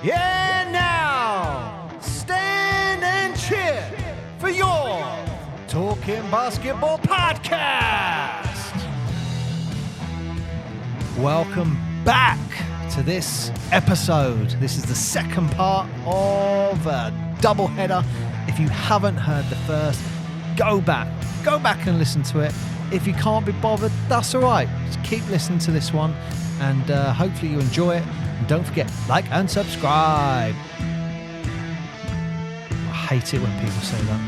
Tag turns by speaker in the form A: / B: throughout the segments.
A: Yeah, now stand and cheer for your Talking Basketball podcast. Welcome back to this episode. This is the second part of a doubleheader. If you haven't heard the first, go back and listen to it. If you can't be bothered, that's all right. Just keep listening to this one, and hopefully you enjoy it. And don't forget, like and subscribe. I hate it when people say that.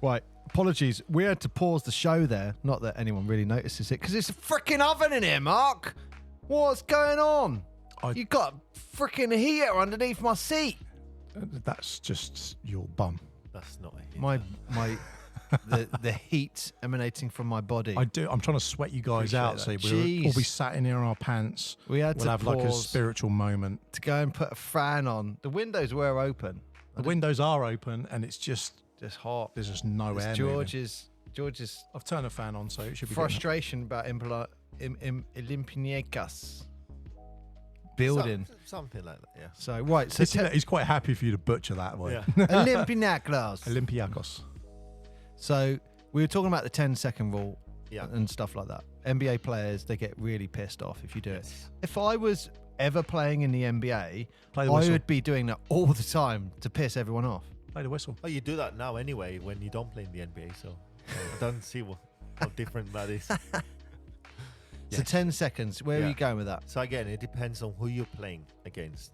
A: Right, apologies. We had to pause the show there. Not that anyone really notices it, because it's a freaking oven in here, Mark. What's going on? You got a freaking heater underneath my seat.
B: That's just your bum.
C: That's not a
A: the heat emanating from my body.
B: I'm trying to sweat you guys out, so we'll all be sat in here in our pants.
A: We'll
B: have like a spiritual moment
A: to go and put a fan on. The windows were open.
B: The windows are open, and it's just
A: hot.
B: There's just no air.
A: George's.
B: I've turned the fan on, so it should be
A: frustration about Olympiacos building.
C: Something like that, yeah.
A: So right, so
B: he's quite happy for you to butcher that one.
C: Yeah.
A: Olympiacos. So we were talking about the 10-second rule and stuff like that. NBA players, they get really pissed off if you do it. If I was ever playing in the NBA, I would be doing that all the time to piss everyone off.
B: Play the whistle.
C: Oh, you do that now anyway when you don't play in the NBA, so I don't see how different that is.
A: So 10 seconds, where are you going with that?
C: So again, it depends on who you're playing against.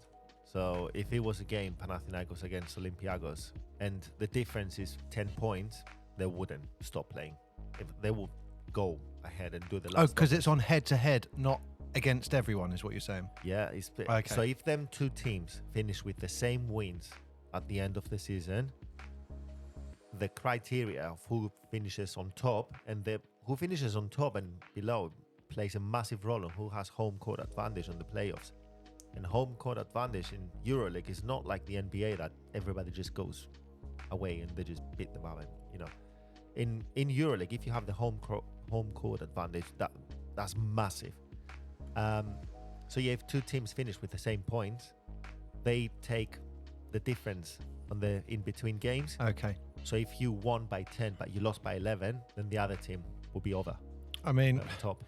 C: So if it was a game, Panathinaikos against Olympiacos, and the difference is 10 points, they wouldn't stop playing. If they will go ahead and do the last.
A: Oh, because it's on head-to-head, not against everyone, is what you're saying?
C: Yeah. Okay. So if them two teams finish with the same wins at the end of the season, the criteria of who finishes on top and who finishes on top and below plays a massive role on who has home court advantage on the playoffs. And home court advantage in EuroLeague is not like the NBA that everybody just goes away and they just beat them up. And in EuroLeague, if you have the home court advantage, that's massive. So if two teams finish with the same points, they take the difference on the in between games.
A: Okay.
C: So if you won by 10 but you lost by 11, then the other team will be over.
A: I mean,
C: top.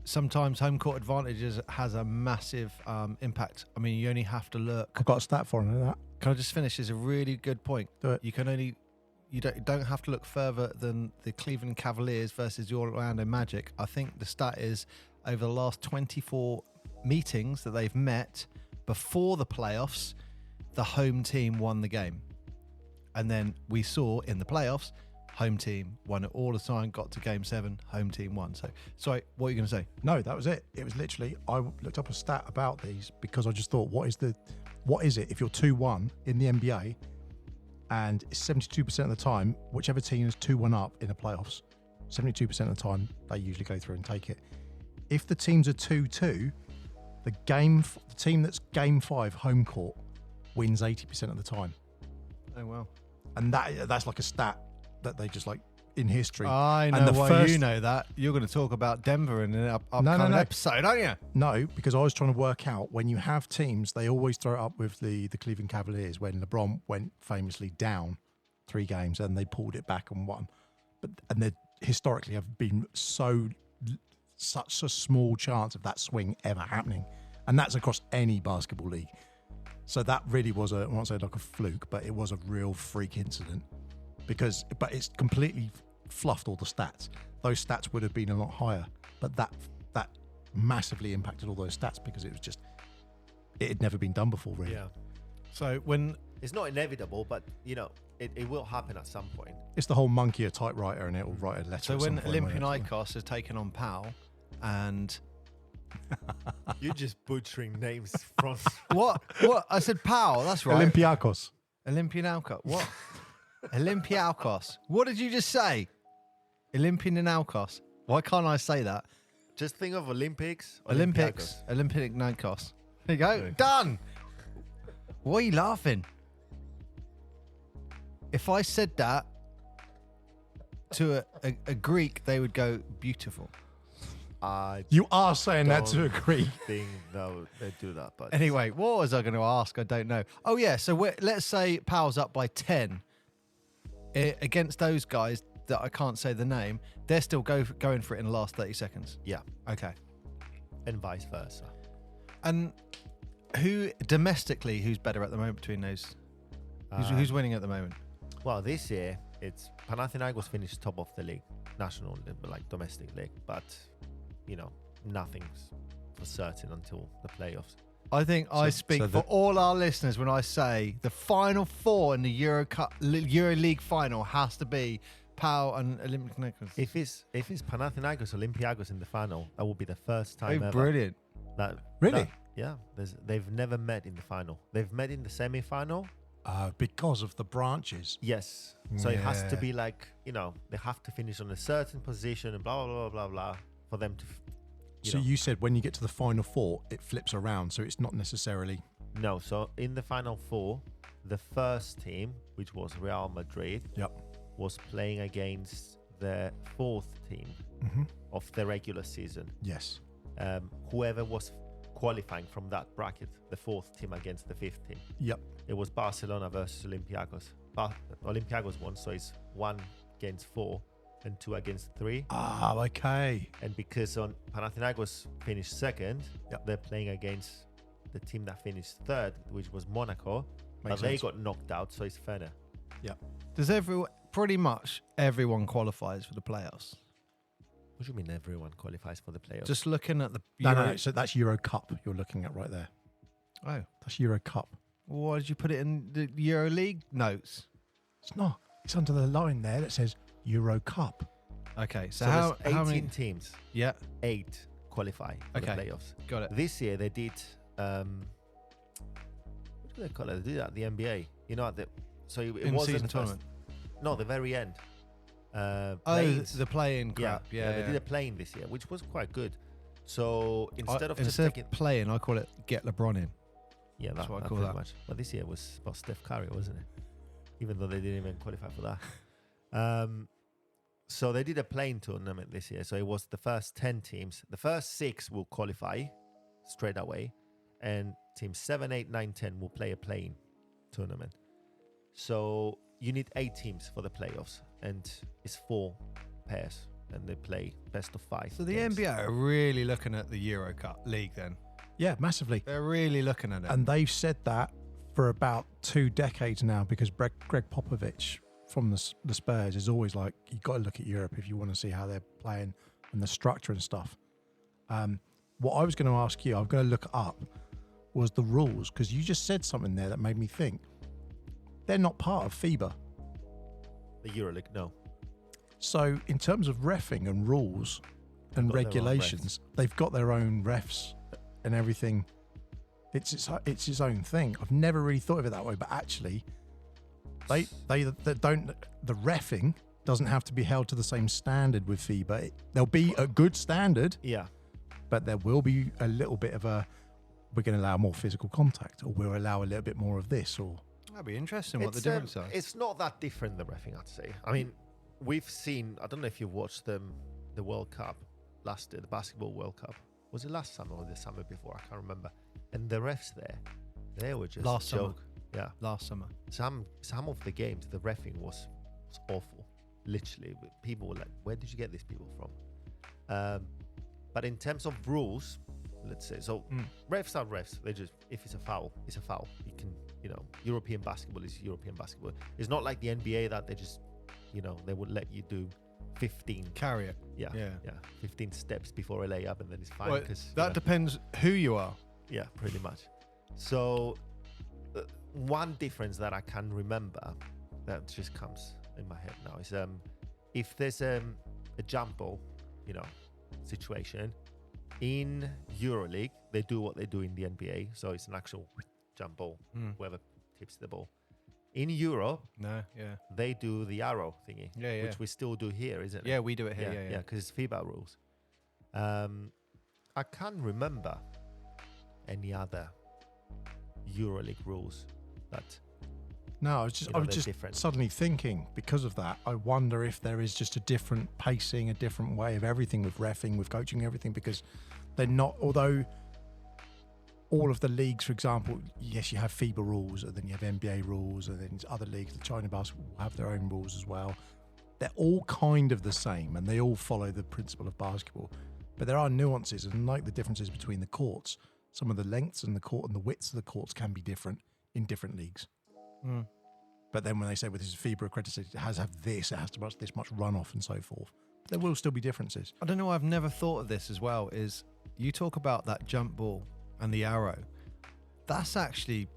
A: Sometimes home court advantages has a massive impact. I mean, you only have to look.
B: I've got a stat for him. That.
A: Can I just finish? It's a really good point.
B: Do it.
A: You don't have to look further than the Cleveland Cavaliers versus the Orlando Magic. I think the stat is over the last 24 meetings that they've met before the playoffs, the home team won the game. And then we saw in the playoffs, home team won it all the time, got to game 7, home team won. So, sorry, what are you going to say?
B: No, that was it. It was literally, I looked up a stat about these because I just thought, what is it if you're 2-1 in the NBA and 72% of the time, whichever team is 2-1 up in the playoffs, 72% of the time, they usually go through and take it. If the teams are 2-2, the team that's game 5 home court wins 80% of the time.
A: Oh, wow.
B: And that's like a stat that they just like in history.
A: I know why you know that. You're going to talk about Denver in an upcoming episode, aren't you?
B: No, because I was trying to work out when you have teams, they always throw it up with the Cleveland Cavaliers when LeBron went famously down 3 games and they pulled it back and won. And they historically have been such a small chance of that swing ever happening. And that's across any basketball league. So that really was I won't say like a fluke, but it was a real freak incident. But it's completely fluffed all the stats. Those stats would have been a lot higher, but that massively impacted all those stats because it had never been done before, really.
C: Yeah.
A: So when
C: it's not inevitable, but it will happen at some point.
B: It's the whole monkey a typewriter and it will write a letter.
A: So when Olympiacos has taken on Pau, and
C: you're just butchering names from
A: what I said Pau. That's right.
B: Olympiacos.
A: What? Olympiacos. What did you just say? Olympiacos. Why can't I say that?
C: Just think of Olympics.
A: Olympiacos. There you go. Okay. Done. Why are you laughing? If I said that to a Greek, they would go beautiful.
B: You are saying that to agree.
C: Think they do that, but
A: Anyway, what was I going to ask? I don't know. Oh, yeah. So let's say Powell's up by 10 against those guys that I can't say the name. They're still going for it in the last 30 seconds.
C: yeah,
A: Okay.
C: and vice versa.
A: And domestically, who's better at the moment between those? Who's winning at the moment?
C: Well, this year it's Panathinaikos finished top of the league, national like domestic league, but nothing's for certain until the playoffs.
A: I think I speak for all our listeners when I say the final four in the EuroLeague final has to be Pau and Olympiacos.
C: If it's Panathinaikos Olympiacos in the final, that will be the first time ever.
A: Brilliant.
B: Really?
C: Yeah. They've never met in the final. They've met in the semi-final.
B: Because of the branches.
C: Yes. So it has to be like, they have to finish on a certain position and blah, blah, blah, blah, blah for them to...
B: You said when you get to the final four, it flips around, so it's not necessarily...
C: No, so in the final four, the first team, which was Real Madrid, was playing against the fourth team of the regular season.
B: Yes.
C: Whoever was qualifying from that bracket, the fourth team against the fifth team.
B: Yep.
C: It was Barcelona versus Olympiacos. Olympiacos won, so it's 1 against 4 and 2 against 3.
B: Ah, okay.
C: And because Panathinaikos finished second, they're playing against the team that finished third, which was Monaco. But they got knocked out, so it's Fener.
B: Yeah.
A: Does pretty much everyone qualifies for the playoffs?
C: What do you mean everyone qualifies for the playoffs?
A: Just looking at the
B: No. So that's Euro Cup you're looking at right there.
A: Oh,
B: that's Euro Cup.
A: Why did you put it in the EuroLeague notes?
B: It's not. It's under the line there that says Euro Cup.
A: Okay, so
C: how
A: many
C: 18 teams?
A: Yeah,
C: 8 qualify for the playoffs.
A: Got it.
C: This year they did. What do they call it? They did it at the NBA. So it wasn't
A: season tournament.
C: No, the very end.
A: The play-in crap. Yeah,
C: they did a play-in this year, which was quite good. So instead of
A: playing, I call it get LeBron in.
C: Yeah, that's what I call that. Much. But this year was about Steph Curry, wasn't it? Even though they didn't even qualify for that. So they did a play-in tournament this year. So it was the first 10 teams. The first 6 will qualify straight away. And teams 7, 8, 9, 10 will play a play-in tournament. So you need 8 teams for the playoffs. And it's 4 pairs. And they play best of 5.
A: So the
C: games.
A: NBA are really looking at the Euro Cup League then?
B: Yeah, massively.
A: They're really looking at it.
B: And they've said that for about 2 decades now, because Greg Popovich from the Spurs is always like, you've got to look at Europe if you want to see how they're playing and the structure and stuff. What I was going to ask you, I'm going to look up, was the rules, because you just said something there that made me think. They're not part of FIBA.
C: The EuroLeague, no.
B: So in terms of reffing and rules and regulations, they've got their own refs and everything. It's its own thing. I've never really thought of it that way, but actually, they don't. The reffing doesn't have to be held to the same standard with FIBA. There'll be a good standard, but there will be a little bit of we're going to allow more physical contact, or we'll allow a little bit more of this, or
A: that'd be interesting. What the difference are?
C: It's not that different, the reffing, I'd say. I mean, we've seen. I don't know if you watched the World Cup last year, the basketball World Cup. Was it last summer or the summer before? I can't remember. And the refs there, they were just
A: last
C: joke.
A: Summer. Yeah, last summer.
C: Some of the games, the reffing was awful. Literally, people were like, "Where did you get these people from?" But in terms of rules, let's say, so refs are refs. They just, if it's a foul, it's a foul. You can, European basketball is European basketball. It's not like the NBA that they just, they would let you do 15
A: carry it.
C: Yeah. 15 steps before a layup, and then it's fine.
A: Well, that depends who you are.
C: Yeah, pretty much. So one difference that I can remember that just comes in my head now is if there's a jump ball, situation in EuroLeague, they do what they do in the NBA. So it's an actual jump ball, whoever tips the ball. In Europe, they do the arrow thingy, which we still do here, isn't it?
A: Yeah, we do it here.
C: Yeah, because it's FIBA rules. I can't remember any other EuroLeague rules that
B: No, I was just,
C: You know, they're different.
B: suddenly thinking, because of that, I wonder if there is just a different pacing, a different way of everything with reffing, with coaching, everything, because they're not, although all of the leagues, for example, yes, you have FIBA rules, and then you have NBA rules, and then other leagues, the China basketball will have their own rules as well. They're all kind of the same, and they all follow the principle of basketball. But there are nuances, and like the differences between the courts, some of the lengths and the court and the widths of the courts can be different in different leagues.
A: Mm.
B: But then when they say, well, this is FIBA accredited, it has to have this, it has to have this much runoff and so forth. There will still be differences.
A: I don't know. I've never thought of this as well. Is you talk about that jump ball and the arrow. That's actually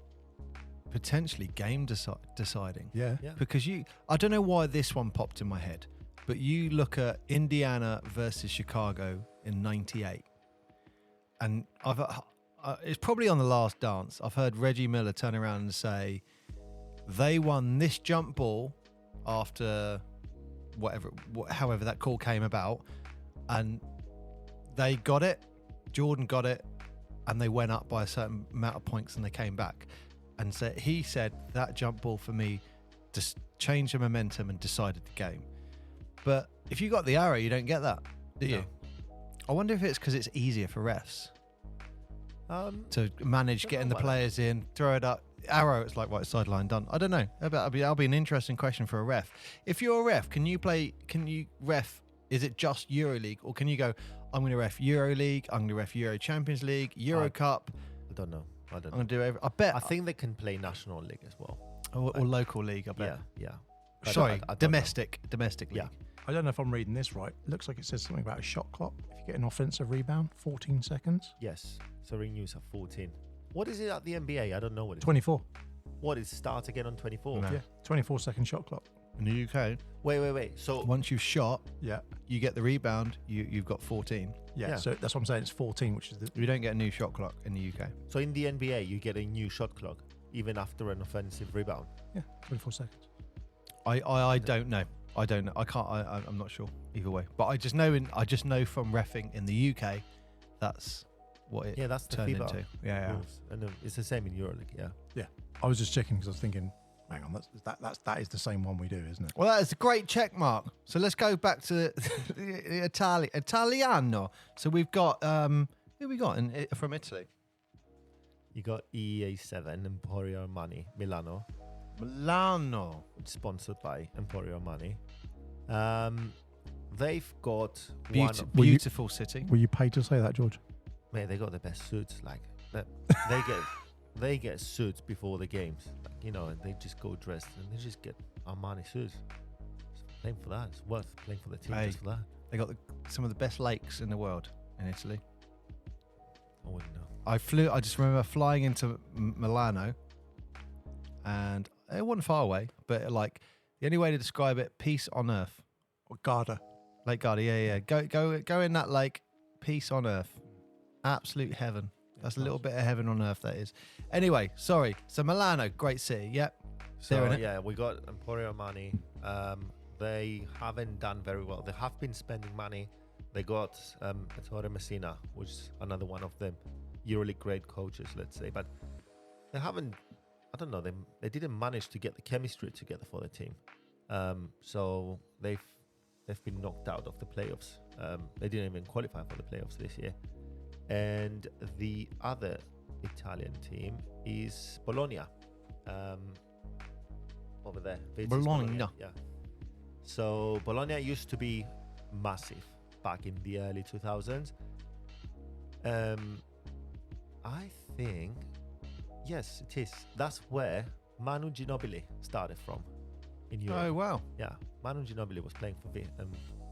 A: potentially game deciding.
B: Yeah.
A: Because I don't know why this one popped in my head, but you look at Indiana versus Chicago in '98, and it's probably on The Last Dance. I've heard Reggie Miller turn around and say they won this jump ball after however that call came about, and they got it. Jordan got it, and they went up by a certain amount of points, and they came back. And so he said that jump ball for me just changed the momentum and decided the game. But if you got the arrow, you don't get that, do you?
C: No.
A: I wonder if it's because it's easier for refs to manage
C: don't
A: getting
C: know
A: the
C: about
A: players in, throw it up. Arrow, it's like, right, sideline done. I don't know. That'll be an interesting question for a ref. If you're a ref, can you ref, is it just EuroLeague? Or can you go, I'm going to ref EuroLeague, I'm going to ref Euro Champions League, Euro Cup.
C: I don't know.
A: I'm going to do I bet.
C: they can play National League as well.
A: Or local league, I bet.
C: Yeah.
A: Sorry,
C: I don't
A: domestic league.
C: Yeah.
B: I don't know if I'm reading this right. It looks like it says something about a shot clock. If you get an offensive rebound, 14 seconds.
C: Yes. So renews at 14. What is it at the NBA? I don't know what it is.
B: 24.
C: What is start again on 24?
A: No.
B: Yeah, 24-second shot clock.
A: In the UK,
C: Wait. So
A: once you've shot,
B: Yeah.
A: you get the rebound, you've got 14.
B: Yeah, so that's what I'm saying. It's 14, which is the...
A: You don't get a new shot clock in the UK.
C: So in the NBA, you get a new shot clock even after an offensive rebound.
B: Yeah, 24 seconds.
A: I don't know. I don't know. I can't. I'm not sure either way. But I just know from reffing in the UK, that's what it
C: That's the
A: turned
C: FIBA
A: into. Yeah.
C: rules. And it's the same in EuroLeague. Yeah.
B: I was just checking because I was thinking, hang on, that is the same one we do, isn't it?
A: Well, that is a great check mark. So let's go back to the Italiano. So we've got who we got from Italy?
C: You got EA7 Emporio Armani Milano, sponsored by Emporio Armani. They've got
A: beautiful city.
B: Were you paid to say that, George?
C: Mate, they got the best suits. Like they get suits before the games. Like, and they just go dressed and they just get Armani suits. Playing for that, it's worth playing for the team just for that.
A: They got some of the best lakes in the world in Italy.
C: I wouldn't know.
A: I just remember flying into Milano, and it wasn't far away, but like the only way to describe it, peace on earth.
B: Or Garda.
A: Lake Garda, yeah. Go in that lake, peace on earth. Absolute heaven. That's a little bit of heaven on earth, that is. Anyway, sorry. So Milano, great city. Yep.
C: So we got Emporio Armani. They haven't done very well. They have been spending money. They got Ettore Messina, which is another one of them EuroLeague great coaches, let's say. But they haven't, I don't know, they didn't manage to get the chemistry together for the team. So they've been knocked out of the playoffs. They didn't even qualify for the playoffs this year. And the other Italian team is Bologna. Over there.
A: Bologna.
C: Yeah. So Bologna used to be massive back in the early 2000s. I think, yes, it is. That's where Manu Ginobili started from in Europe.
A: Oh, wow.
C: Yeah, Manu Ginobili was playing for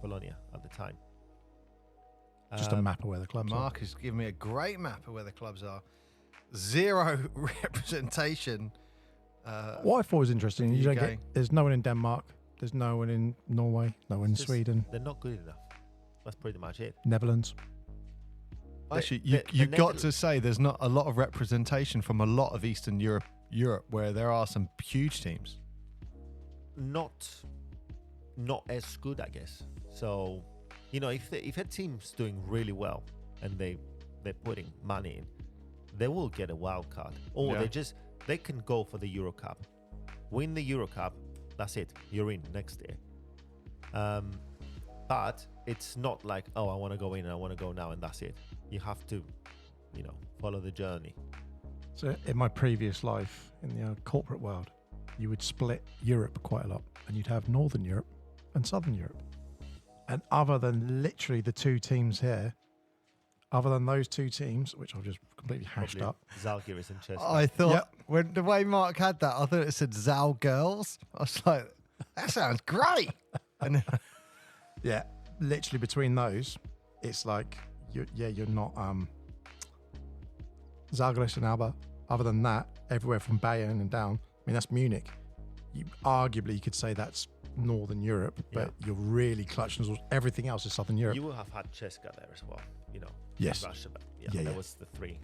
C: Bologna at the time.
B: Just a map of where the clubs
A: Mark has given me a great map of where the clubs are. Zero representation.
B: What I thought was interesting, you don't
A: UK.
B: get, there's no one in Denmark, there's no one in Norway, no one in Sweden,
C: They're not good enough. That's pretty much it.
B: Netherlands.
A: Actually, you've got to say there's not a lot of representation from a lot of Eastern Europe where there are some huge teams.
C: Not as good, I guess. So, if a team's doing really well and they're putting money in, they will get a wild card, or they can go for the Euro Cup. win the Euro Cup, that's it. You're in next year. But it's not like, oh, I want to go in and I want to go now and that's it. You have to, follow the journey.
B: So in my previous life in the corporate world, you would split Europe quite a lot, and you'd have Northern Europe and Southern Europe. And other than literally the two teams here, other than those two teams, which I've just completely hashed
C: Probably
B: up.
C: Zalgiris and Chester.
A: I thought when the way Mark had that, I thought it said Zal Girls. I was like, that sounds great. And then,
B: Yeah, literally between those, it's like you're not Zalgiris and Alba. Other than that, everywhere from Bayern and down. I mean, that's Munich. Arguably, you could say that's Northern Europe, but you're really clutching. Everything else is Southern Europe.
C: You will have had Cheska there as well.
B: Yes.
C: Russia, but
B: Yeah.
C: that was the 3.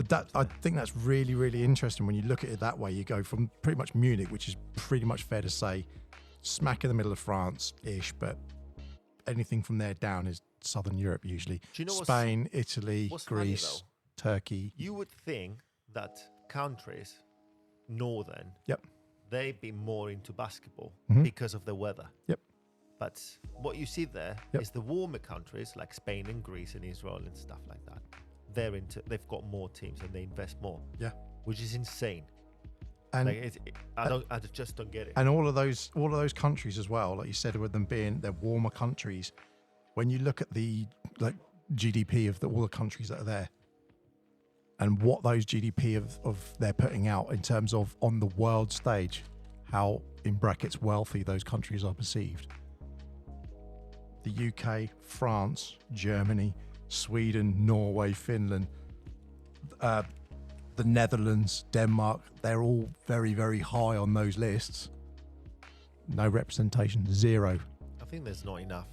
B: But I think that's really, really interesting when you look at it that way. You go from pretty much Munich, which is pretty much fair to say, smack in the middle of France-ish, but anything from there down is Southern Europe usually.
C: Do you know
B: Spain, Italy,
C: what's funny,
B: Greece, Turkey.
C: You would think that countries, northern,
B: Yep.
C: they'd be more into basketball
B: Mhm.
C: because of the weather.
B: Yep.
C: But what you see there is the warmer countries like Spain and Greece and Israel and stuff like that. They've got more teams and they invest more.
B: Yeah.
C: Which is insane.
B: And
C: I just don't get it.
B: And all of those countries as well, like you said, with them being they're warmer countries. When you look at the GDP of all the countries that are there, and what those GDP of they're putting out in terms of on the world stage, how in brackets wealthy those countries are perceived. The UK, France, Germany, Sweden, Norway, Finland, the Netherlands, Denmark, they're all very, very high on those lists. No representation, zero.
C: I think there's not enough,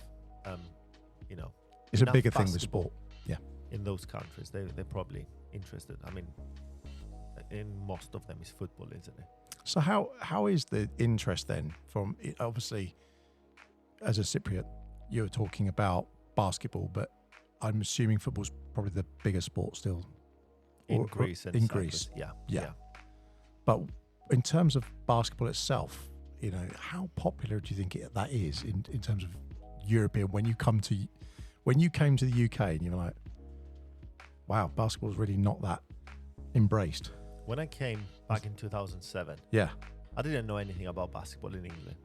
B: It's a
C: enough
B: bigger thing with
C: basketball
B: sport. Yeah.
C: in those countries. They're probably interested. I mean, in most of them is football, isn't it?
B: So how is the interest then from, obviously, as a Cypriot, you were talking about basketball, but I'm assuming football's probably the bigger sport still.
C: In Greece and
B: in
C: Cyprus.
B: Greece.
C: Yeah.
B: But in terms of basketball itself, how popular do you think that is in terms of European? When you came to the UK and you're like, wow, basketball's really not that embraced.
C: When I came back in 2007,
B: Yeah.
C: I didn't know anything about basketball in England.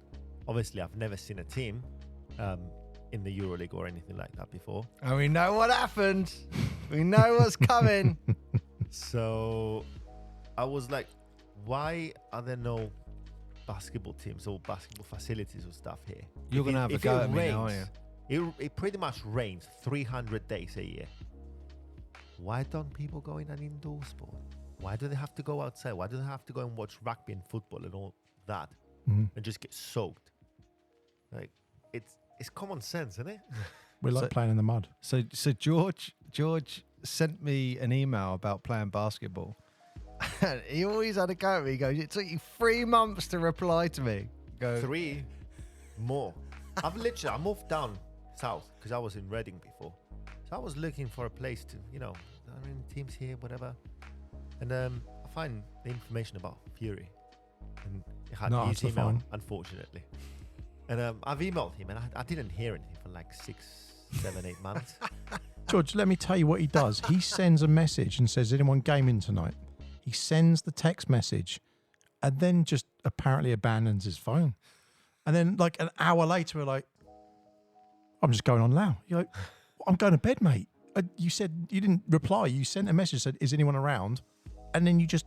C: Obviously, I've never seen a team in the EuroLeague or anything like that before.
A: and we know what happened. We know what's coming.
C: So I was like, why are there no basketball teams or basketball facilities or stuff here?
A: You're going to have a go at me now, aren't you?
C: It pretty much rains 300 days a year. Why don't people go in an indoor sport? Why do they have to go outside? Why do they have to go and watch rugby and football and all that and just get soaked? Like, it's common sense, isn't it?
B: We like playing in the mud.
A: So George sent me an email about playing basketball. And he always had a go at me. He goes, it took you 3 months to reply to me. Go
C: 3 more. I moved down south because I was in Reading before. So I was looking for a place to, I mean, teams here, whatever. And I find the information about Fury. And it had
B: No,
C: his
B: that's
C: email,
B: fine.
C: unfortunately. And I've emailed him and I didn't hear anything for like 6, 7, 8 months.
B: George, let me tell you what he does. He sends a message and says, anyone gaming tonight? He sends the text message and then just apparently abandons his phone. And then like an hour later, we're like, I'm just going on now. You're like, I'm going to bed, mate. You said you didn't reply. You sent a message, said, is anyone around? And then you just,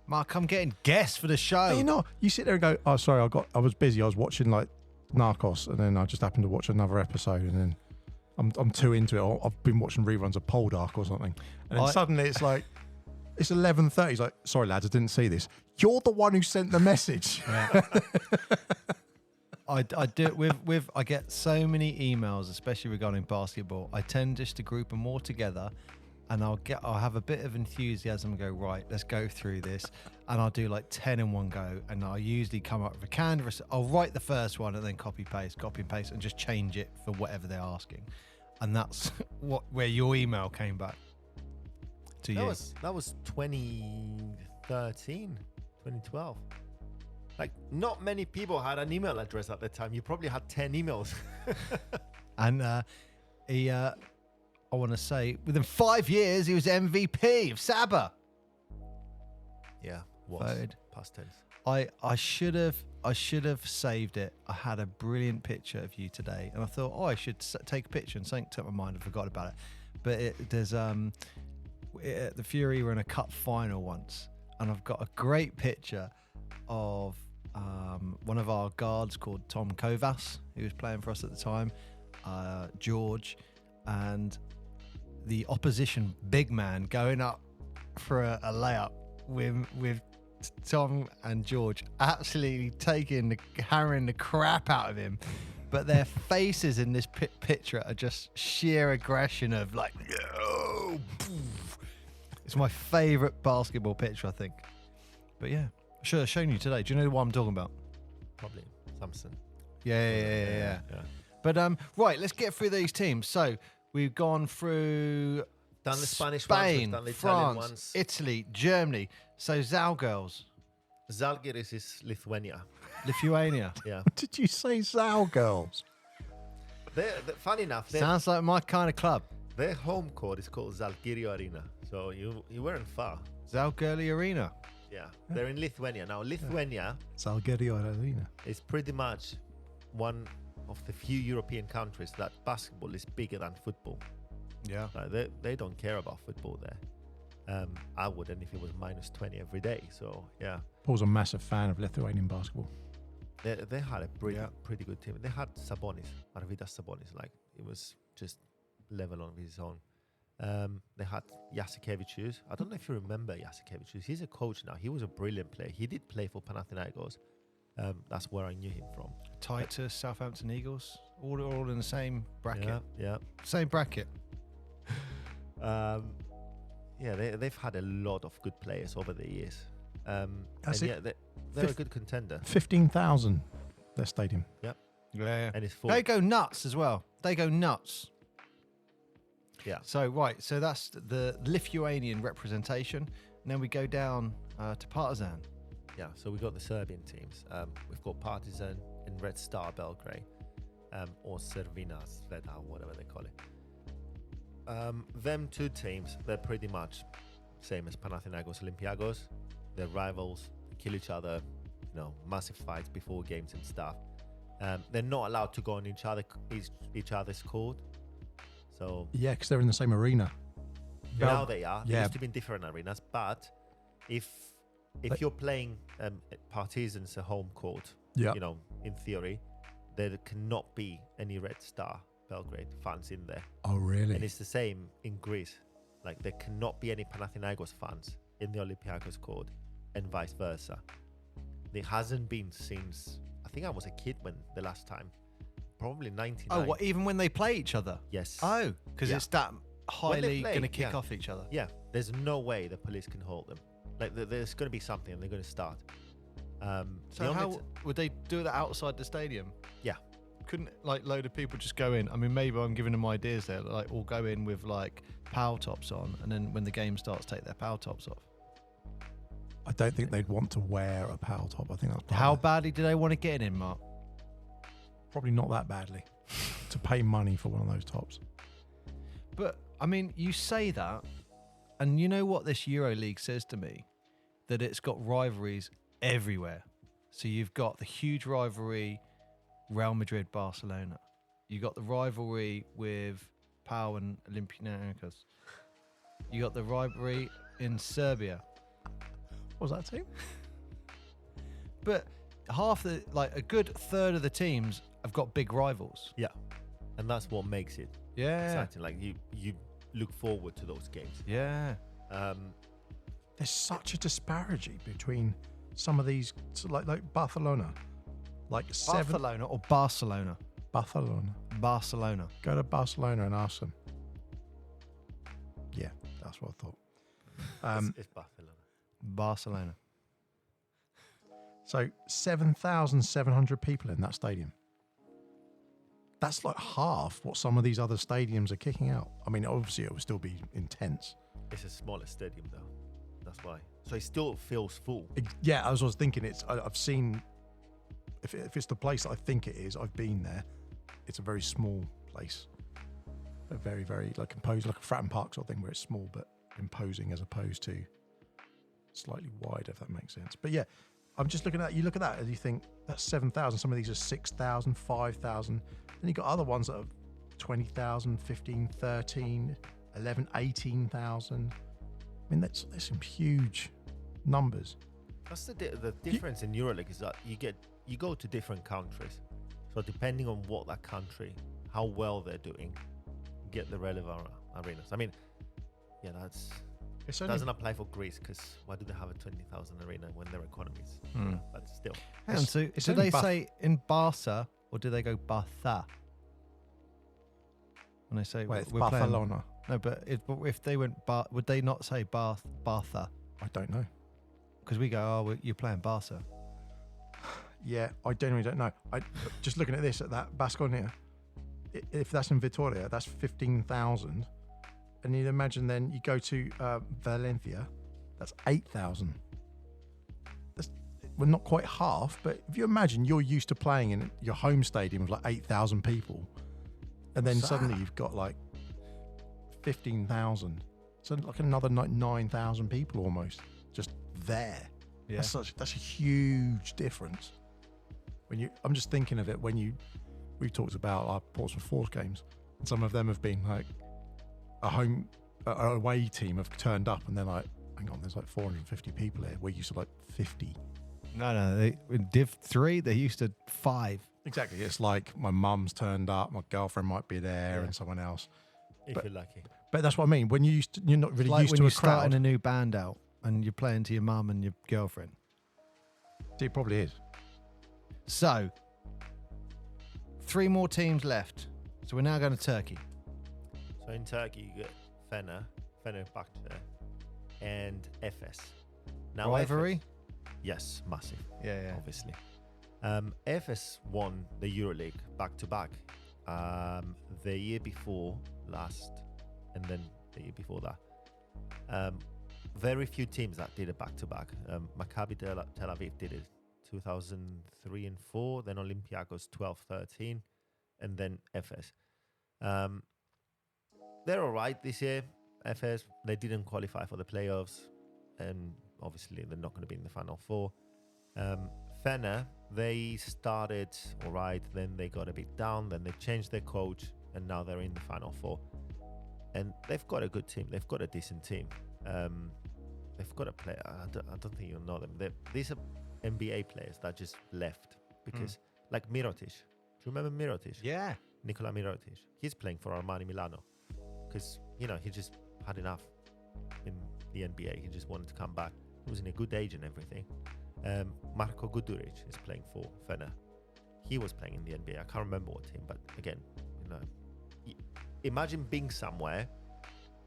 A: Mark, I'm getting guests for the show.
B: no, you're not. You sit there and go, oh, sorry, I was busy. I was watching like Narcos and then I just happened to watch another episode and then I'm too into it. I've been watching reruns of Poldark or something. And then suddenly it's like, it's 11:30. He's like, sorry, lads, I didn't see this. You're the one who sent the message.
A: Yeah. I do it I get so many emails, especially regarding basketball. I tend just to group them all together and I'll have a bit of enthusiasm and go, right, let's go through this. And I'll do like 10 in one go. And I'll usually come up with a canvas. I'll write the first one and then copy and paste and just change it for whatever they're asking. And that's where your email came back to you.
C: That was 2013, 2012. Like, not many people had an email address at the time. You probably had 10 emails.
A: And he, I want to say, within 5 years, he was MVP of Saba.
C: Yeah,
A: Voted.
C: past tense.
A: I should have saved it. I had a brilliant picture of you today, and I thought, I should take a picture, and something took my mind. I forgot about it. But there's the Fury were in a cup final once, and I've got a great picture of one of our guards called Tom Kovas, who was playing for us at the time, George, and the opposition big man going up for a layup with Tom and George absolutely hammering the crap out of him, but their faces in this picture are just sheer aggression of like, no. It's my favourite basketball picture, I think. But yeah, I should have shown you today. Do you know what I'm talking about?
C: Probably Samson.
A: Yeah. But right, let's get through these teams. So we've gone through
C: Done the Spanish
A: Spain,
C: ones, done the Italian
A: France,
C: ones.
A: Italy, Germany. So Zalgiris,
C: Zalgiris is Lithuania.
A: Lithuania.
C: Yeah.
B: Did you say Zal girls?
C: They're, funny enough,
A: Sounds like my kind of club.
C: their home court is called Zalgiris Arena. So you weren't far.
A: Zalgiris Arena.
C: Yeah. They're in Lithuania. Now, Lithuania
B: Zalgiris Arena.
C: is pretty much one of the few European countries that basketball is bigger than football.
A: Yeah.
C: Like they don't care about football there. I wouldn't if it was -20 every day. So, yeah.
B: Paul's a massive fan of Lithuanian basketball.
C: They had a pretty good team. They had Sabonis, Arvydas Sabonis. Like, it was just level on his own. They had Jasikevičius. I don't know if you remember Jasikevičius. He's a coach now. He was a brilliant player. He did play for Panathinaikos. That's where I knew him from.
A: Tied to Southampton Eagles. All in the same bracket.
C: Yeah.
A: Same bracket.
C: They've had a lot of good players over the years.
B: That's
C: and
B: it.
C: they're a good contender.
B: 15,000, their stadium.
A: Yeah.
C: And it's full.
A: They go nuts as well. They go nuts.
C: Yeah.
A: So that's the Lithuanian representation. And then we go down to Partizan.
C: Yeah, so we got the Serbian teams. We've got Partizan and Red Star Belgrade, or Cervina Zvezda, whatever they call it. Them two teams, they're pretty much same as Panathinaikos, Olympiakos. They're rivals, kill each other, massive fights before games and stuff. They're not allowed to go on each other's court. So
B: Yeah, because they're in the same arena.
C: now they are. They
B: Yeah.
C: used to be in different arenas, but if you're playing Partizan's home court,
B: Yeah.
C: in theory, there cannot be any Red Star Belgrade fans in there.
B: Oh, really?
C: And it's the same in Greece. Like, there cannot be any Panathinaikos fans in the Olympiakos court, and vice versa. There hasn't been since, I think I was a kid when the last time, probably 99.
A: Oh, what? Even when they play each other?
C: Yes.
A: Oh, because
C: Yeah.
A: it's that highly
C: play,
A: going to kick
C: yeah.
A: off each other.
C: Yeah, there's no way the police can hold them. Like, there's going to be something, and they're going to start. The
A: So
C: only
A: how would they do that outside the stadium?
C: Yeah.
A: Couldn't load of people just go in? I mean, maybe I'm giving them ideas there. Like, all go in with power tops on, and then when the game starts, take their power tops off.
B: I don't think they'd want to wear a power top. I think that's part
A: How
B: of it.
A: badly do they want to get in, Mark?
B: Probably not that badly to pay money for one of those tops.
A: But I mean, you say that, and you know what this EuroLeague says to me? That it's got rivalries everywhere. So you've got the huge rivalry, Real Madrid, Barcelona. You got the rivalry with Pau and Olympiacos. You got the rivalry in Serbia.
B: What was that team?
A: But a good third of the teams have got big rivals.
C: Yeah, and that's what makes it
A: Yeah.
C: exciting. Like, you look forward to those games.
A: Yeah.
B: There's such a disparity between some of these, like Barcelona.
A: Barcelona or Barcelona?
B: Barcelona.
A: Barcelona.
B: Go to Barcelona and ask them. Yeah, that's what I thought.
C: It's Barcelona.
A: Barcelona.
B: So 7,700 people in that stadium. That's like half what some of these other stadiums are kicking out. I mean, obviously it will still be intense.
C: It's a smaller stadium, though. That's why. So it still feels full.
B: Yeah, as I was thinking, I've seen, if it's the place that I think it is, I've been there. It's a very small place, but very, very like imposing, like a Fratton Park sort of thing, where it's small but imposing as opposed to slightly wide, if that makes sense. But yeah, I'm just looking at, you look at that and you think that's 7,000. Some of these are 6,000, 5,000. Then you've got other ones that are 20,000, 15, 13, 11, 18,000. I mean, there's some huge numbers.
C: That's the difference in EuroLeague is that you go to different countries. So depending on what that country, how well they're doing, you get the relevant arenas. I mean, yeah, doesn't apply for Greece because why do they have a 20,000 arena when their economies? But still.
A: And so do they say in Barca or do they go Barca? When they say
B: Wait,
A: we're
B: Barcelona.
A: No, but if they went would they not say Barca?
B: I don't know.
A: Because we go, you're playing Barca.
B: Yeah, I genuinely don't know. I just looking at this, at that Baskonia, if that's in Vitoria, that's 15,000. And you'd imagine then you go to Valencia, that's 8,000. Well, not quite half, but if you imagine you're used to playing in your home stadium of like 8,000 people, and then suddenly you've got like 15,000. So like another 9,000 people almost just there.
A: Yeah.
B: That's a huge difference. I'm just thinking of it we've talked about our Portsmouth Force games, and some of them have been like an away team have turned up and they're like, hang on, there's like 450 people here. We're used to like 50.
A: No, in Div 3 they're used to 5.
B: Exactly. It's like my mum's turned up, my girlfriend might be there, and someone else.
C: If you're lucky.
B: But that's what I mean. When you're not really
A: Like
B: used
A: when
B: to
A: you're
B: a crowd.
A: starting a new band out and you're playing to your mum and your girlfriend.
B: It probably is.
A: So 3 more teams left. So we're now going to Turkey.
C: So in Turkey, you get Fenerbahce, and Efes. Now
A: Rivalry?
C: Yes, massive.
A: Yeah.
C: Obviously. Efes won the EuroLeague back-to-back. The year before last, and then the year before that. Very few teams that did it back-to-back. Maccabi Tel Aviv did it 2003 and 4, then Olympiacos 12-13, and then Efes. They're all right this year. Efes, they didn't qualify for the playoffs, and obviously they're not going to be in the Final Four. Fener, they started all right, then they got a bit down, then they changed their coach, and now they're in the Final Four. And they've got a good team. They've got a decent team. They've got a player. I don't think you'll know them. These are NBA players that just left because, like Mirotic. Do you remember Mirotic?
A: Yeah.
C: Nikola Mirotic. He's playing for Armani Milano because, he just had enough in the NBA. He just wanted to come back. He was in a good age and everything. Marko Guduric is playing for Fener. He was playing in the NBA. I can't remember what team, but again, imagine being somewhere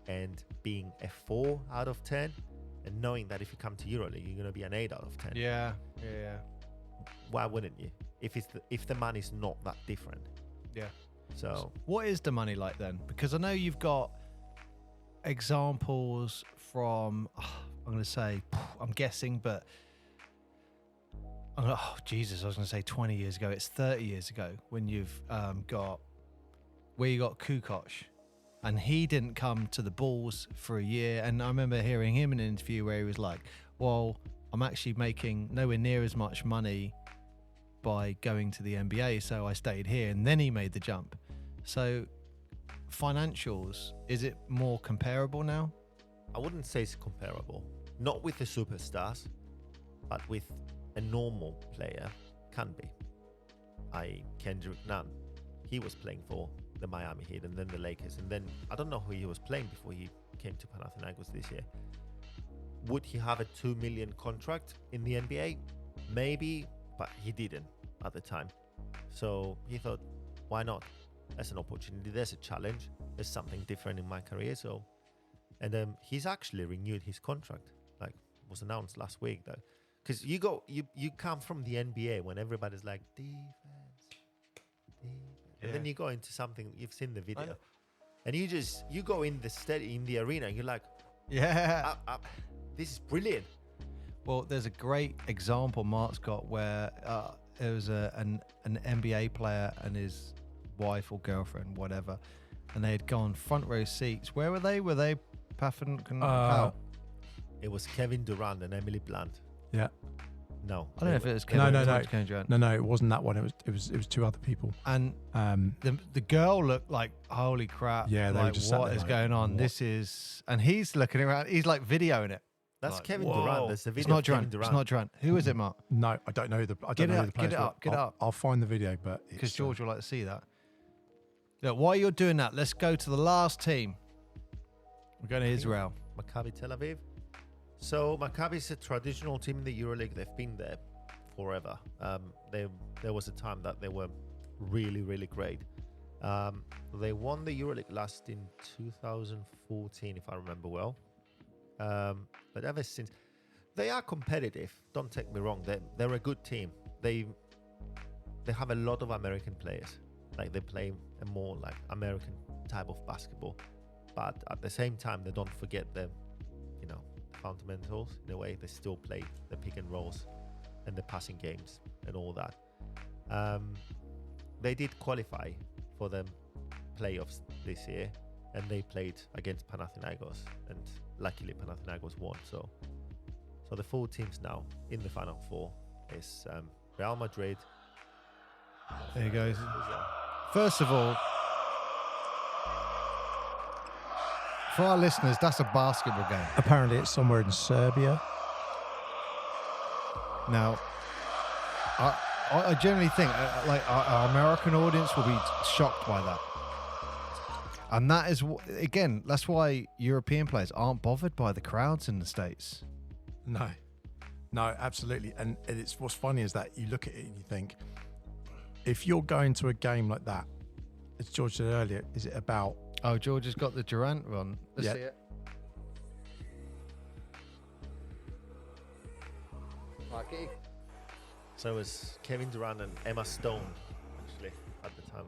C: and being a 4 out of 10 and knowing that if you come to EuroLeague, you're going to be an 8 out of 10.
A: Yeah.
C: Why wouldn't you? If the money's not that different.
A: Yeah.
C: So
A: what is the money like then? Because I know you've got examples from, I'm going to say, I'm guessing, but Jesus, I was going to say 20 years ago. It's 30 years ago when you've got Kukoc, and he didn't come to the Bulls for a year. And I remember hearing him in an interview where he was like, well, I'm actually making nowhere near as much money by going to the NBA, so I stayed here. And then he made the jump. So financials, is it more comparable now?
C: I wouldn't say it's comparable. Not with the superstars, but with a normal player can be. Kendrick Nunn, he was playing for the Miami Heat and then the Lakers, and then I don't know who he was playing before he came to Panathinaikos this year. Would he have a $2 million contract in the NBA? Maybe, but he didn't at the time. So he thought, why not? There's an opportunity, there's a challenge, there's something different in my career. So, and he's actually renewed his contract, like was announced last week though. Because you come from the NBA when everybody's like defense. And then you go into something, you've seen the video, and you go in the arena and you're like,
A: Yeah.
C: This is brilliant.
A: Well, there's a great example Mark's got where it was an NBA player and his wife or girlfriend, whatever, and they had gone front row seats. Where were they? Were they Paffin?
C: It was Kevin Durant and Emily Blunt.
B: Yeah.
C: No,
A: I don't know if it was
B: No.
A: Durant.
B: No, it wasn't that one. It was two other people.
A: And the girl looked like, holy crap!
B: Yeah, they were
A: like,
B: just sat
A: what
B: there
A: is
B: like,
A: going on?
B: what?
A: This is, and he's looking around. He's like videoing it.
C: That's
A: Like,
C: Kevin
A: whoa.
C: Durant. That's the video.
A: It's not
C: of Kevin
A: Durant.
C: Durant.
A: It's not Durant. Who is it, Mark?
B: No, I don't know the. I
A: Get
B: don't
A: it
B: know
A: up,
B: the players.
A: get it up, get it up.
B: I'll find the video, but
A: Because
B: it's,
A: George would like to see that. Look, while you're doing that, let's go to the last team. We're going to Israel.
C: Maccabi Tel Aviv. So Maccabi is a traditional team in the EuroLeague. They've been there forever. There was a time that they were really, really great. They won the EuroLeague last in 2014, if I remember well. But ever since, they are competitive. Don't take me wrong. They're a good team. They have a lot of American players. Like they play a more like American type of basketball. But at the same time, they don't forget the, fundamentals. In a way, they still play the pick and rolls and the passing games and all that. They did qualify for the playoffs this year, and they played against Panathinaikos, and luckily Panathinaikos won. So the 4 teams now in the Final Four is Real Madrid.
A: There he goes. First of all, for our listeners, that's a basketball game.
B: apparently it's somewhere in Serbia.
A: Now, I generally think like our American audience will be shocked by that. And that is, again, that's why European players aren't bothered by the crowds in the States.
B: No, absolutely. And it's what's funny is that you look at it and you think, if you're going to a game like that, as George said earlier, is it about?
A: Oh, George has got the Durant run. Let's
B: Yeah.
A: see it. Marky.
C: So it was Kevin Durant and Emma Stone, actually, at the time.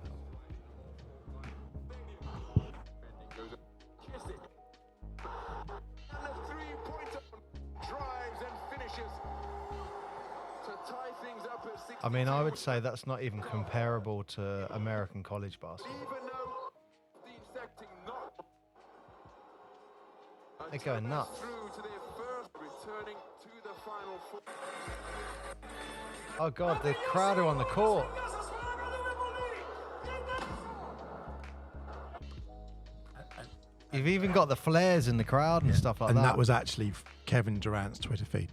A: I mean, I would say that's not even comparable to American college basketball. They're going nuts. Oh God, the crowd are on the court. You've even got the flares in the crowd and stuff like
B: and
A: that.
B: that was actually Kevin Durant's Twitter feed.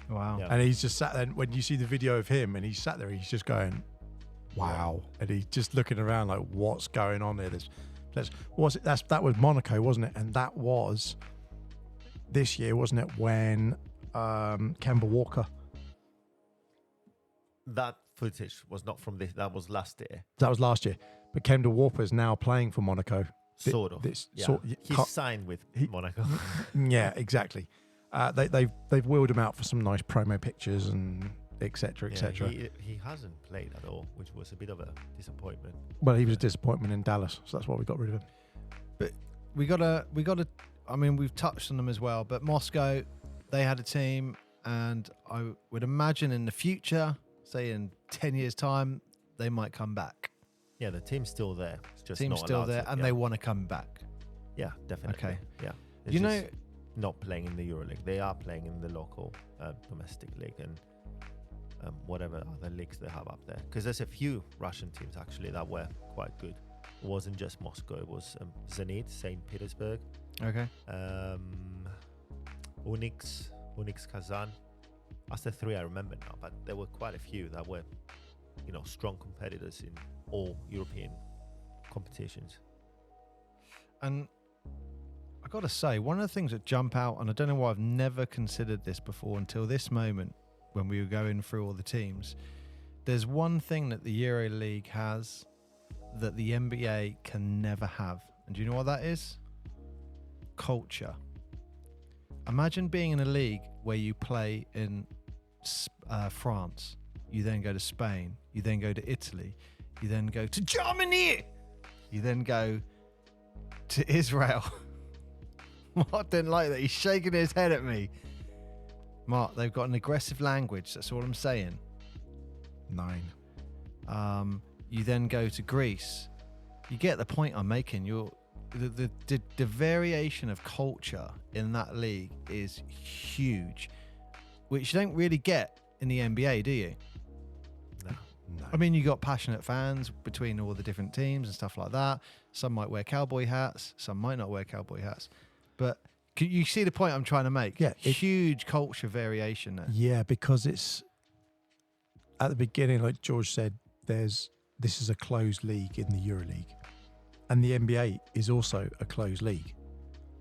A: Wow.
C: Yeah.
B: And he's just sat there. When you see the video of him, and he's sat there, he's just going, "Wow!" And he's just looking around like, "What's going on here?" That was Monaco, wasn't it? And that was this year, wasn't it? When Kemba Walker.
C: That footage was not from this. That was last year,
B: That was last year. But Kemba Walker is now playing for Monaco.
C: sort of. Yeah. He's signed with Monaco.
B: Yeah, exactly. They've wheeled him out for some nice promo pictures and etc. etc.
C: He hasn't played at all, which was a bit of a disappointment.
B: Well, he was a disappointment in Dallas, so that's why we got rid of him.
A: But we gotta. I mean, we've touched on them as well. But Moscow, they had a team, and I would imagine in the future, say in 10 years' time, they might come back.
C: Yeah, the team's still there. It's just
A: Team's
C: not
A: still
C: allowed
A: there,
C: to,
A: and
C: yeah.
A: they want to come back.
C: Yeah, definitely.
A: Okay.
C: Yeah.
A: You know,
C: just not playing in the EuroLeague. They are playing in the local domestic league and whatever other leagues they have up there. Because there's a few Russian teams actually that were quite good. It wasn't just Moscow. It was Zenit, St. Petersburg,
A: Okay.
C: Unix Kazan. That's the 3 I remember now. But there were quite a few that were, strong competitors in all European competitions.
A: And I got to say, one of the things that jump out, and I don't know why I've never considered this before until this moment when we were going through all the teams. There's one thing that the EuroLeague has that the NBA can never have. And do you know what that is? Culture. Imagine being in a league where you play in France, you then go to Spain, you then go to Italy, you then go to Germany, you then go to Israel. Mark didn't like that. He's shaking his head at me. Mark, they've got an aggressive language. That's all I'm saying.
B: 9.
A: You then go to Greece. You get the point I'm making. The variation of culture in that league is huge, which you don't really get in the NBA, do you?
C: No.
A: I mean, you got passionate fans between all the different teams and stuff like that. Some might wear cowboy hats, some might not wear cowboy hats. But you see the point I'm trying to make?
B: Yeah,
A: huge culture variation there.
B: Yeah, because it's at the beginning, like George said, this is a closed league in the EuroLeague, and the NBA is also a closed league.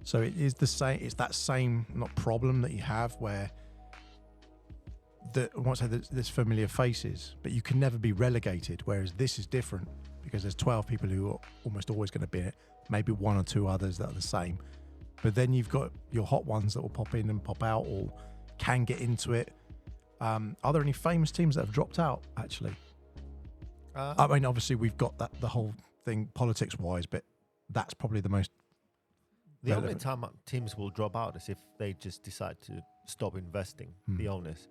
B: So it is the same. It's that same not problem that you have where I won't say there's familiar faces, but you can never be relegated. Whereas this is different because there's 12 people who are almost always going to be in it. Maybe 1 or 2 others that are the same. But then you've got your hot ones that will pop in and pop out or can get into it. Are there any famous teams that have dropped out, actually? I mean, obviously, we've got the whole thing politics-wise, but that's probably the most
C: The only
B: relevant.
C: time teams will drop out is if they just decide to stop investing, the owners.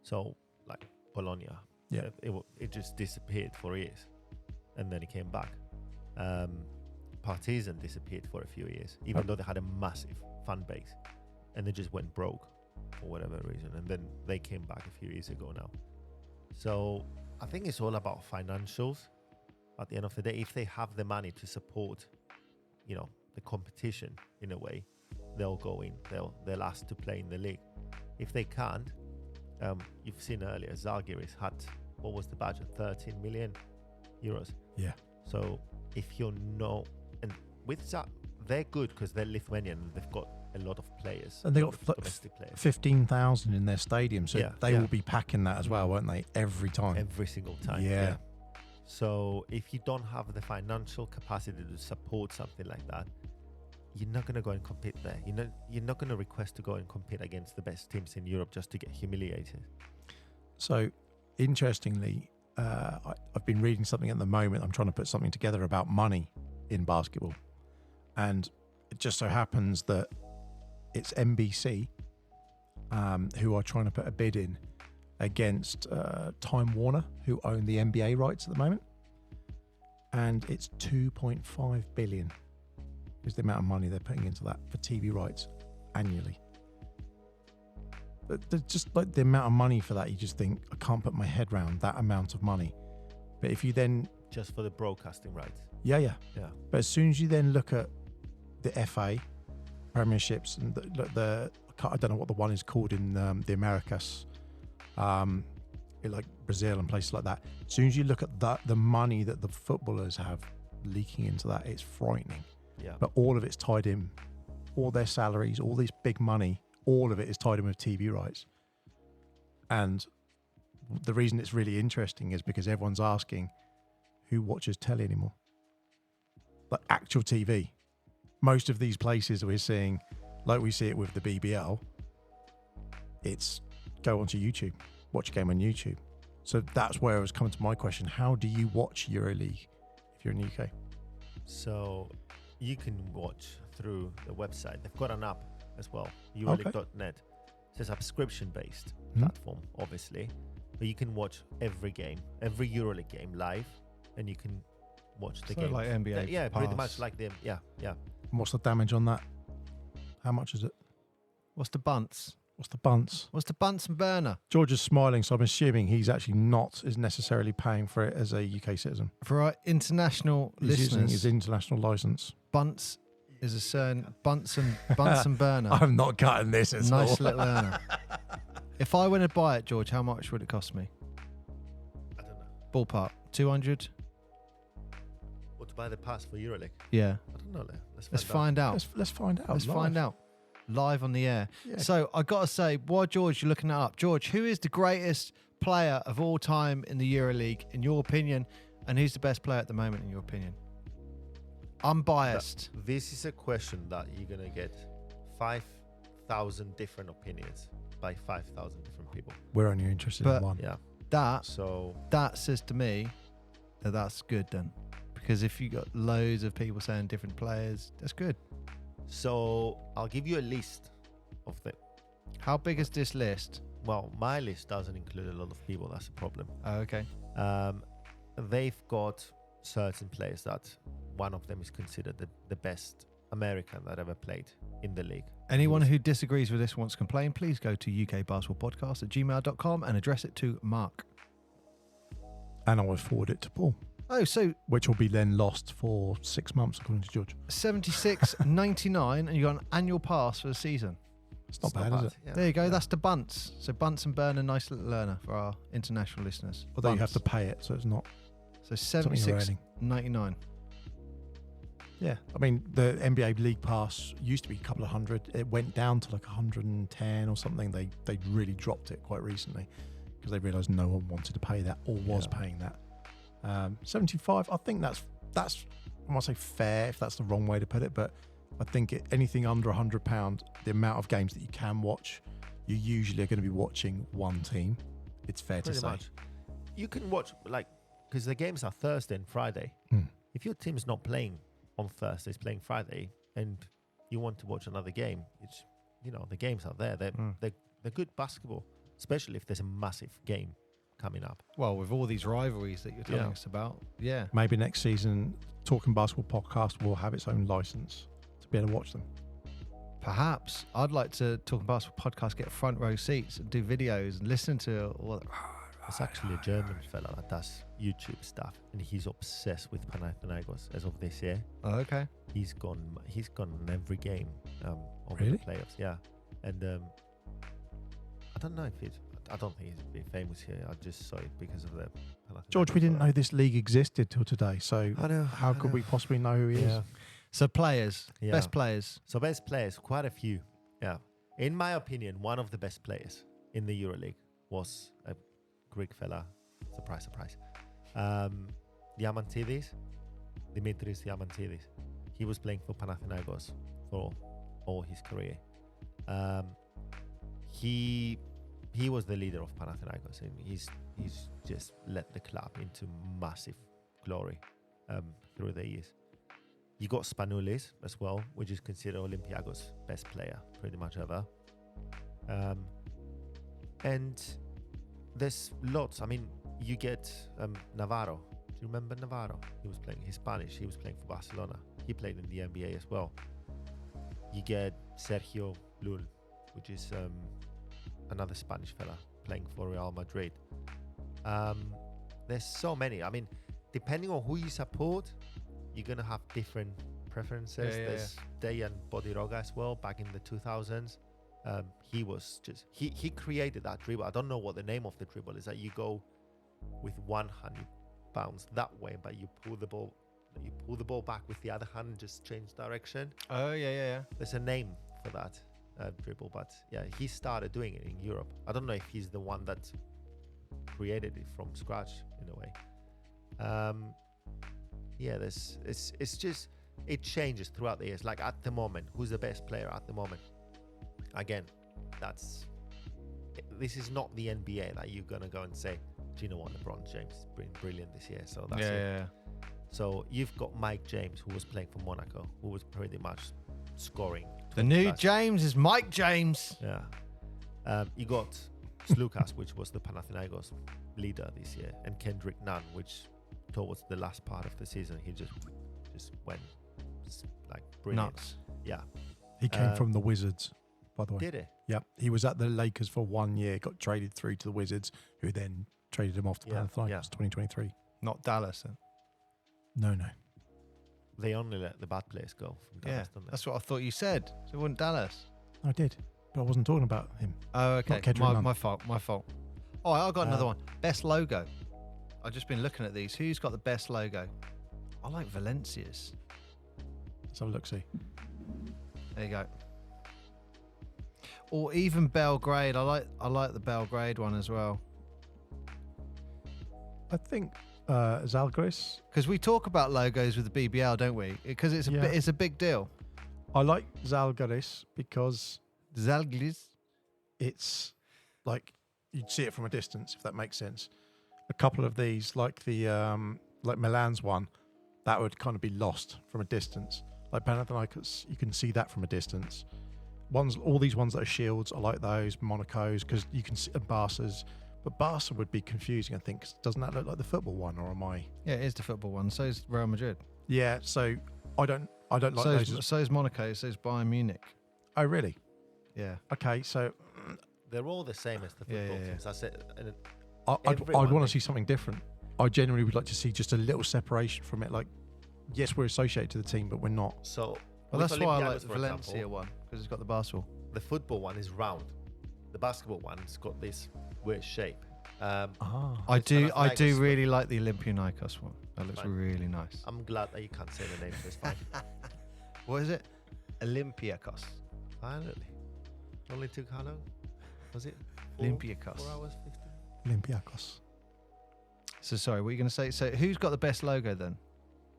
C: So, like Bologna,
B: Yeah.
C: it just disappeared for years, and then it came back. Partizan disappeared for a few years, even though they had a massive fan base, and they just went broke for whatever reason, and then they came back a few years ago now. So I think it's all about financials. At the end of the day, if they have the money to support, the competition in a way, they'll go in. They'll ask to play in the league. If they can't, you've seen earlier, Zalgiris had, what was the budget? 13 million euros.
B: Yeah.
C: So if you're not, and with Zag, they're good because they're Lithuanian and they've got a lot of players.
B: And they
C: a
B: got
C: lot of domestic players
B: 15,000 in their stadium, so
C: Yeah,
B: they
C: yeah.
B: will be packing that as well, won't they? Every time.
C: every single time.
B: Yeah.
C: So if you don't have the financial capacity to support something like that, you're not going to go and compete there. You're not going to request to go and compete against the best teams in Europe just to get humiliated.
B: So, interestingly, I've been reading something at the moment. I'm trying to put something together about money in basketball. And it just so happens that it's NBC who are trying to put a bid in against Time Warner, who own the NBA rights at the moment. And it's 2.5 billion is the amount of money they're putting into that for TV rights annually. But there's just like the amount of money for that, you just think, I can't put my head around that amount of money. But if you then...
C: Just for the broadcasting rights.
B: Yeah.
C: Yeah.
B: But as soon as you then look at the FA premierships and I don't know what the one is called in the Americas, like Brazil and places like that. As soon as you look at the money that the footballers have leaking into that, it's frightening.
C: Yeah.
B: But all of it's tied in, all their salaries, all this big money, all of it is tied in with TV rights. And the reason it's really interesting is because everyone's asking who watches telly anymore. Like actual TV. Most of these places we're seeing, like we see it with the BBL, it's go onto YouTube, watch a game on YouTube. So that's where I was coming to my question. How do you watch EuroLeague if you're in the UK?
C: So you can watch through the website. They've got an app as well, EuroLeague.net. It's a subscription-based platform, obviously. But you can watch every game, every EuroLeague game live, and you can watch the
A: So
C: game.
A: like NBA
C: Yeah, pretty
A: Pass.
C: much like them. Yeah.
B: And what's the damage on that? How much is it?
A: What's the bunts?
B: What's the bunts?
A: What's the Bunsen burner?
B: George is smiling, so I'm assuming he's actually not as necessarily paying for it as a UK citizen.
A: For our international
B: He's using
A: listeners,
B: his international license.
A: bunts is a certain Bunsen burner.
B: I'm not cutting this at
A: Nice
B: all.
A: little earner. If I went to buy it, George, how much would it cost me?
C: I don't know.
A: Ballpark, 200.
C: Or to buy the pass for EuroLeague.
A: Yeah.
C: I don't know.
A: Let's find out.
B: Let's find out.
A: Let's
B: live.
A: find out. Live on the air.
B: Yeah.
A: So I got to say, while George, you're looking that up, George, who is the greatest player of all time in the EuroLeague, in your opinion? And who's the best player at the moment, in your opinion? Unbiased.
C: This is a question that you're going to get 5,000 different opinions by 5,000 different people.
B: We're only interested
A: But-
B: in one.
C: Yeah.
A: So
C: So
A: that says to me that that's good then. Because if you got loads of people saying different players, that's good.
C: So I'll give you a list of them.
A: How big is this list?
C: Well, my list doesn't include a lot of people. That's a problem.
A: Oh, okay.
C: They've got certain players that one of them is considered the best American that ever played in the league.
A: Anyone who disagrees with this, wants to complain, please go to ukbasketballpodcast@gmail.com and address it to Mark.
B: And I will forward it to Paul,
A: Oh, so
B: which will be then lost for 6 months, according to George.
A: $76.99 and you got an annual pass for the season.
B: It's not bad, is it?
C: Yeah.
A: There you go. That's the Bunts. So Bunts and Burn, a nice little learner for our international listeners.
B: Although you have
A: Bunts.
B: to pay it, so it's not
A: So
B: something you're earning.
A: $76.99.
B: Yeah, I mean, the NBA League Pass used to be a couple of hundred. It went down to like 110 or something. They really dropped it quite recently because they realised no one wanted to pay that or was paying that. 75, I think that's I want to say fair if that's the wrong way to put it, but I think anything under £100, the amount of games that you can watch, you usually are going to be watching one team. It's fair to
C: Pretty
B: say.
C: much. You can watch, like, because the games are Thursday and Friday. If your team's not playing on Thursday, it's playing Friday, and you want to watch another game, it's, you know, the games are there. They're good basketball, especially if there's a massive game coming up.
A: Well, with all these rivalries that you're telling us about, yeah.
B: Maybe next season, Talking Basketball Podcast will have its own license to be able to watch them.
A: Perhaps. I'd like to Talk About Podcast, get front row seats and do videos and listen to all that.
C: It's actually a German fella that does YouTube stuff, and he's obsessed with Panathinaikos as of this year.
A: Oh, okay.
C: He's gone on every game of
B: Really?
C: the playoffs. Yeah, and I don't know if I don't think he's a bit famous here. I just saw it because of the Panathinaikos.
B: George, we didn't know this league existed till today, so
C: I know.
B: how could we possibly know who he is?
A: So players,
C: Yeah.
A: best players.
C: So best players, quite a few. Yeah, in my opinion, one of the best players in the EuroLeague was a Greek fella. Surprise, surprise. Diamantidis, Dimitris Diamantidis. He was playing for Panathinaikos for all his career. He was the leader of Panathinaikos, and he's just led the club into massive glory through the years. You got Spanoulis as well, which is considered Olympiacos' best player pretty much ever. And there's lots. I mean, you get Navarro. Do you remember Navarro? He's Spanish. He was playing for Barcelona. He played in the NBA as well. You get Sergio Llull, which is another Spanish fella playing for Real Madrid. There's so many. I mean, depending on who you support, you're going to have different preferences. There's Dejan Bodiroga as well, back in the 2000s. He was just, he created that dribble. I don't know what the name of the dribble is. That you go with one hand, you bounce that way, but you pull the ball back with the other hand and just change direction.
A: Oh, yeah.
C: There's a name for that dribble, but yeah, he started doing it in Europe. I don't know if he's the one that created it from scratch in a way. It's just, it changes throughout the years. Like at the moment, who's the best player at the moment? Again, this is not the NBA that you're gonna go and say, do you know what, LeBron James has been brilliant this year, so that's it.
A: Yeah.
C: So you've got Mike James, who was playing for Monaco, who was pretty much scoring.
A: The new
C: 20+.
A: James is Mike James.
C: Yeah. You got Slukas, which was the Panathinaikos leader this year, and Kendrick Nunn, which towards the last part of the season, he just went like brilliant.
A: Nuts.
C: Yeah.
B: He came from the Wizards, by the way.
C: Did he?
B: Yeah, he was at the Lakers for 1 year, got traded through to the Wizards, who then traded him off to Panathinaikos 2023.
A: Not Dallas. Then.
B: No.
C: They only let the bad players go from Dallas, don't they?
A: That's what I thought you said. So it wasn't Dallas.
B: I did, but I wasn't talking about him.
A: Oh, okay.
B: Not Kendrick Nunn.
A: My fault. Oh, I got another one. Best logo. I've just been looking at these. Who's got the best logo? I like Valencia's.
B: Let's have a look, see.
A: There you go. Or even Belgrade. I like the Belgrade one as well.
B: I think Zalgiris.
A: Because we talk about logos with the BBL, don't we? Because it's a big deal.
B: I like Zalgiris because
A: Zalgiris.
B: it's like you'd see it from a distance, if that makes sense. A couple of these, like the like Milan's one, that would kind of be lost from a distance. Like Panathinaikos, you can see that from a distance. All these ones that are shields, I like those. Monaco's, because you can see Barca's. But Barca would be confusing, I think. 'Cause doesn't that look like the football one, or am I?
A: Yeah, it is the football one. So is Real Madrid.
B: Yeah, so I don't like those.
A: So is Monaco. So is Bayern Munich.
B: Oh, really?
A: Yeah.
B: Okay, so
C: They're all the same as the football teams. I said, and
B: I'd want to see something different. I genuinely would like to see just a little separation from it. Like, yes, we're associated to the team, but we're not.
C: so
A: Well,
C: with
A: that's why I like
C: Olympiacos,
A: the
C: for
A: Valencia
C: example,
A: one because it's got the basketball.
C: the football one is round. The basketball one's got this weird shape.
A: I
C: It's
A: do
C: Panathinaikos,
A: really like the Olympiacos one. That looks
C: Fine.
A: really nice.
C: I'm glad that you can't say the name, so it's fine.
A: What is it? Olympiacos.
C: Finally. Only took how long? Was it?
A: Olympiacos.
C: 4 hours, 15?
B: Olympiacos.
A: So sorry, what are you going to say? So who's got the best logo then?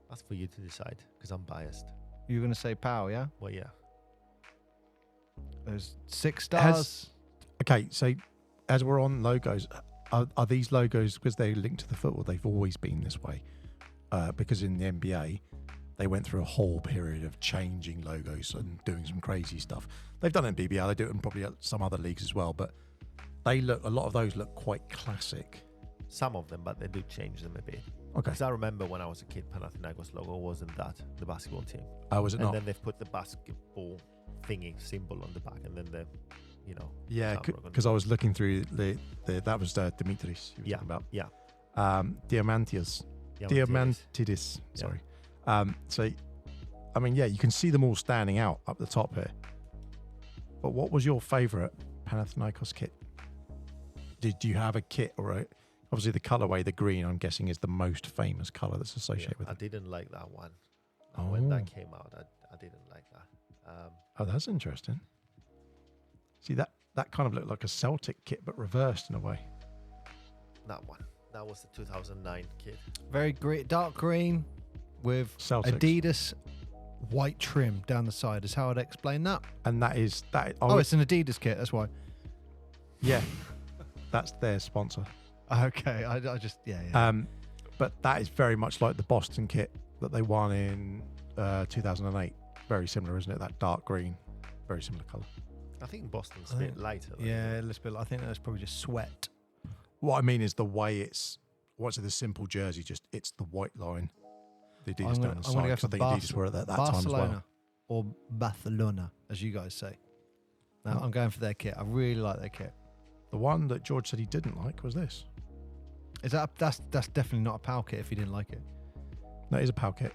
C: That's for you to decide, because I'm biased.
A: You're going to say Pau, yeah?
C: Well, yeah.
A: There's 6 stars.
B: Okay, so as we're on logos, are these logos, because they're linked to the football, they've always been this way? Because in the NBA, they went through a whole period of changing logos and doing some crazy stuff. They've done it in BBL, they do it in probably some other leagues as well, but a lot of those look quite classic.
C: Some of them, but they do change them a bit.
B: Okay.
C: Because I remember when I was a kid, Panathinaikos logo wasn't that, the basketball team.
B: Oh, was it
C: And
B: not?
C: then they've put the basketball thingy symbol on the back, and then the,
B: Yeah,
C: Shamrock on
B: because I was looking through that was Dimitris you were
C: Yeah,
B: talking about.
C: yeah.
B: Diamantidis.
C: Diamantidis.
B: Sorry. So, I mean, yeah, you can see them all standing out up the top here. But what was your favourite Panathinaikos kit? Did you have a kit obviously the colourway, the green, I'm guessing, is the most famous colour that's associated with
C: I
B: it.
C: didn't like that one. When
B: Oh.
C: that came out, I didn't like that.
B: Oh, that's interesting. See, that kind of looked like a Celtic kit, but reversed in a way.
C: That one. That was the 2009 kit.
A: Very dark green with
B: Celtics.
A: Adidas white trim down the side is how I'd explain that.
B: And that is that.
A: Oh, it's an Adidas kit. That's why.
B: yeah, that's their sponsor.
A: Okay, I just yeah.
B: But that is very much like the Boston kit that they won in 2008. Very similar, isn't it? That dark green, very similar colour.
C: I think Boston's a
A: I
C: bit
A: think-
C: lighter.
A: Yeah, a little bit. I think that's probably just sweat.
B: What I mean is the way what's the simple jersey? Just it's the white line. The Adidas down the side.
A: go
B: 'Cause
A: for
B: I think Adidas were at that time as
A: Barcelona
B: well.
A: or Barcelona, as you guys say. No, I'm going for their kit. I really like their kit.
B: The one that George said he didn't like was this.
A: Is that's definitely not a PAL kit if you didn't like it.
B: No, it is a PAL kit.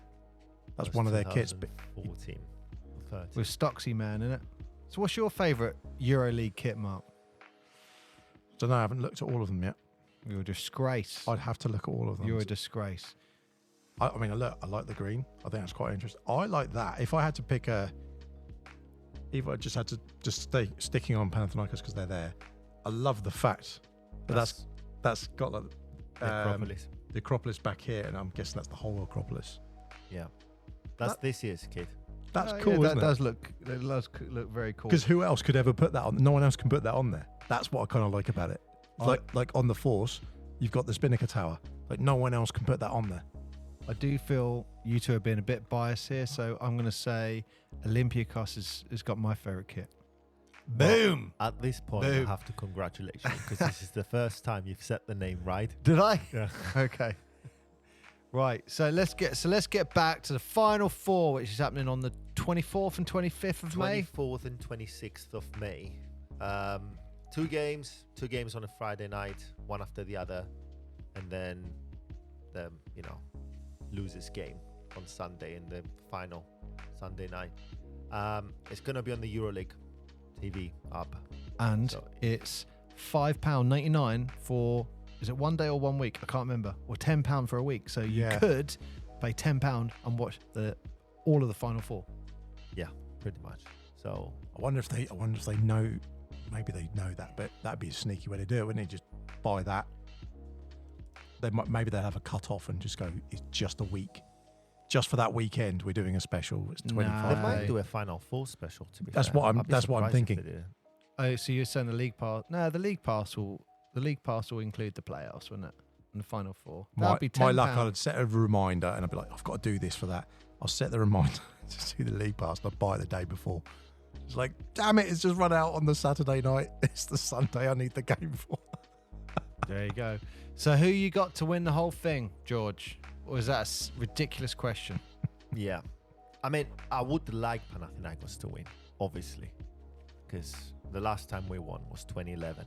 B: That's one of their kits. But
C: 14 or 13.
A: With Stocksy Man in it. So what's your favourite EuroLeague kit, Mark?
B: don't know. I haven't looked at all of them yet.
A: You're a disgrace.
B: I'd have to look at all of them.
A: You're a disgrace.
B: I mean, I like the green. I think that's quite interesting. I like that. If I had to pick if I just had to stay sticking on Panathinaikos because they're there, I love the fact that that's got like
C: The Acropolis.
B: the Acropolis back here, and I'm guessing that's the whole Acropolis.
C: Yeah. That's this year's kid.
B: That's
A: Oh,
B: cool,
A: yeah,
B: isn't
A: that
B: it?
A: does look very cool.
B: Because who else could ever put that on? No one else can put that on there. That's what I kind of like about it. Like on the Force, you've got the Spinnaker Tower. Like no one else can put that on there.
A: I do feel you two have been a bit biased here, so I'm going to say Olympiacos has got my favourite kit. Boom!
C: At this point,
A: Boom.
C: I have to congratulate you because this is the first time you've said the name right.
A: Did I?
C: Yeah.
A: Okay. Right. So let's get back to the final four, which is happening on the 24th and 25th of May.
C: 24th and 26th of May. Two games on a Friday night, one after the other, and then the losers game on Sunday in the final Sunday night. It's going to be on the EuroLeague TV app.
A: And
C: So-
A: it's £5.99 for, is it 1 day or 1 week? I can't remember. Or £10 for a week. So you
B: Yeah.
A: could pay £10 and watch all of the final four.
C: Yeah, pretty much. So
B: I wonder if they know. Maybe they know that, but that'd be a sneaky way to do it, wouldn't it? Just buy that. Maybe they'll have a cut off and just go. It's just a week, just for that weekend. We're doing a special. It's
A: Nah.
B: 25.
C: they might
A: Aye.
C: do a Final Four special. To be
B: That's
C: fair.
B: what I'm-
C: I'd be
B: that's what I'm
C: surprised if
B: thinking.
C: they did.
A: Oh, so you're saying the league pass? No, the league pass will include the playoffs, wouldn't it? in the Final Four.
B: My
A: That'd be £10.
B: luck, I'd set a reminder and I'd be like, I've got to do this for that. I'll set the reminder to do the league pass and I'll buy it the day before. It's like, damn it, it's just run out on the Saturday night. It's the Sunday I need the game for.
A: There you go. So who you got to win the whole thing, George? Or is that a ridiculous question?
C: Yeah. I mean, I would like Panathinaikos to win, obviously, because the last time we won was 2011.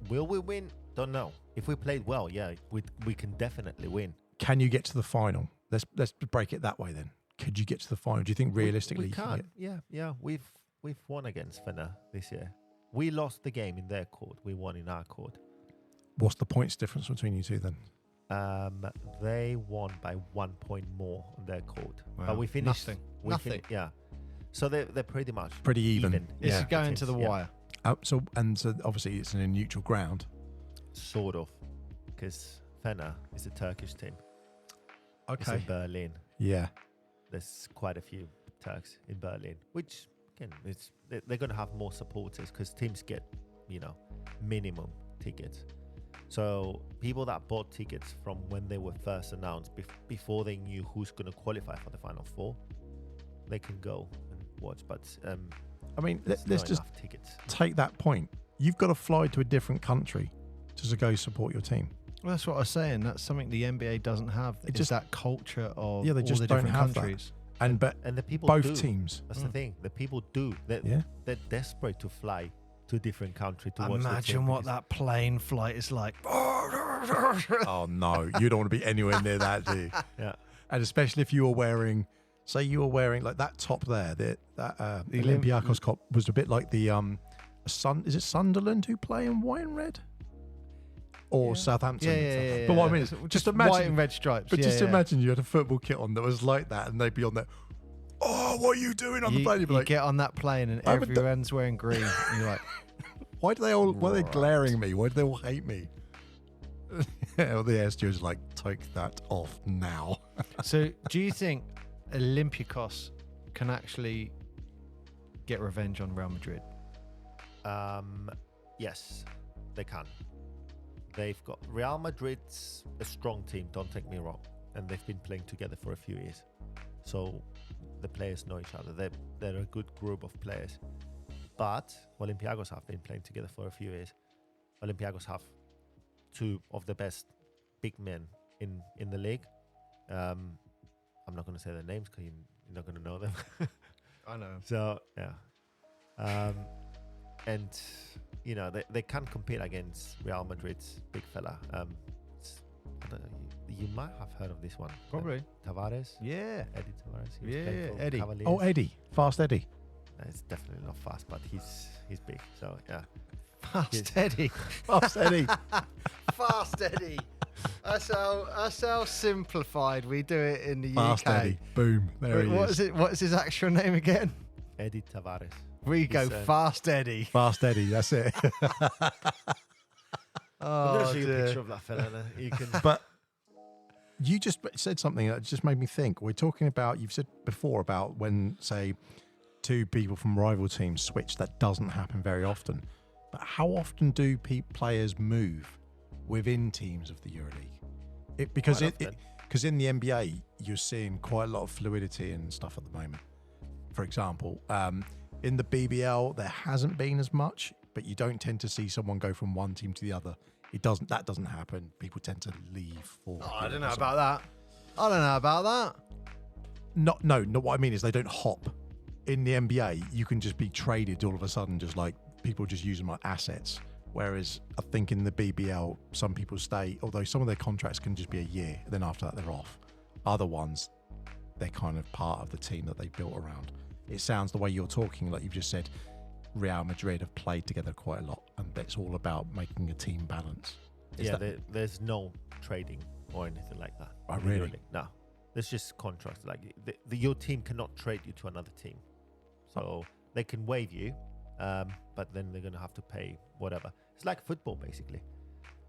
C: Will we win? Don't know. If we played well, yeah, we can definitely win.
B: Can you get to the final? Let's break it that way then. Could you get to the final? Do you think realistically
C: we
B: you
C: can?
B: get...
C: Yeah. We've won against Fener this year. We lost the game in their court. We won in our court.
B: What's the points difference between you two then?
C: They won by 1 point more on their court.
A: Wow.
C: But we finished
A: Nothing.
C: Yeah. So they're pretty much
B: Pretty even.
A: This
B: Yeah.
A: is going to the wire.
B: So obviously it's in a neutral ground.
C: Sort of, because Fener is a Turkish team. It's in Berlin.
B: Yeah.
C: There's quite a few Turks in Berlin, which again, they're going to have more supporters because teams get, minimum tickets. So people that bought tickets from when they were first announced, before they knew who's going to qualify for the Final Four, they can go and watch. But
B: I mean, let's just
C: tickets.
B: take that point. You've got to fly to a different country to go support your team.
A: Well, that's what I was saying. That's something the NBA doesn't have. It's just that culture of
B: they
A: all
B: just
A: the
B: don't
A: different
B: have
A: countries.
B: That.
C: And the people
B: both
C: do.
B: teams.
C: That's the thing. The people do. They're desperate to fly to a different country to watch the
A: Imagine what that plane flight is like.
B: Oh no, you don't want to be anywhere near that, do you?
C: Yeah.
B: And especially if you were wearing, say you were wearing like that top there, the Olympiacos top was a bit like the is it Sunderland who play in white and red? Or Southampton.
A: Yeah.
B: But what I mean is, just imagine
A: white and red stripes.
B: But just imagine you had a football kit on that was like that, and they'd be on there. Oh, what are you doing on the plane? You'd be
A: you
B: like,
A: get on that plane and everyone's wearing green. And you're like,
B: why are they glaring at me? Why do they all hate me? Well, the air steward's like, take that off now.
A: So, do you think Olympiacos can actually get revenge on Real Madrid?
C: Yes, they can. They've got Real Madrid's a strong team, don't take me wrong, and they've been playing together for a few years. So the players know each other. They're a good group of players. But Olympiacos have been playing together for a few years. Olympiacos have two of the best big men in the league. I'm not going to say their names because you're not going to know them.
A: I know.
C: So, yeah. And, they can compete against Real Madrid's big fella. You might have heard of this one.
A: Probably.
C: Tavares.
A: Yeah.
C: Eddie Tavares.
A: Yeah, Eddie.
C: Cavaliers.
B: Oh, Eddie. Fast Eddie.
C: It's definitely not fast, but he's big. So, yeah.
A: Fast Eddie.
B: Fast Eddie.
A: Fast Eddie. That's how simplified we do it in the
B: Fast
A: UK.
B: Eddie. Boom. There he is.
A: What's his actual name again?
C: Eddie Tavares.
A: We go Fast Eddie.
B: Fast Eddie. That's it.
C: I'm going to show you a picture of that fella. You can.
B: But you just said something that just made me think. We're talking about, you've said before about when, say, two people from rival teams switch. That doesn't happen very often. But how often do players move within teams of the EuroLeague? Because in the NBA, you're seeing quite a lot of fluidity and stuff at the moment. For example, in the BBL, there hasn't been as much, but you don't tend to see someone go from one team to the other. That doesn't happen. People tend to leave for.
A: Oh, I don't know about that. I don't know about that.
B: No. What I mean is they don't hop. In the NBA, you can just be traded all of a sudden, just like people just use them like assets. Whereas I think in the BBL, some people stay, although some of their contracts can just be a year, and then after that they're off. Other ones, they're kind of part of the team that they built around. It sounds the way you're talking, like you've just said, Real Madrid have played together quite a lot, and it's all about making a team balance.
C: There's no trading or anything like that.
B: Oh, really?
C: No. There's just contracts. Like your team cannot trade you to another team. So they can waive you, but then they're going to have to pay whatever. It's like football, basically.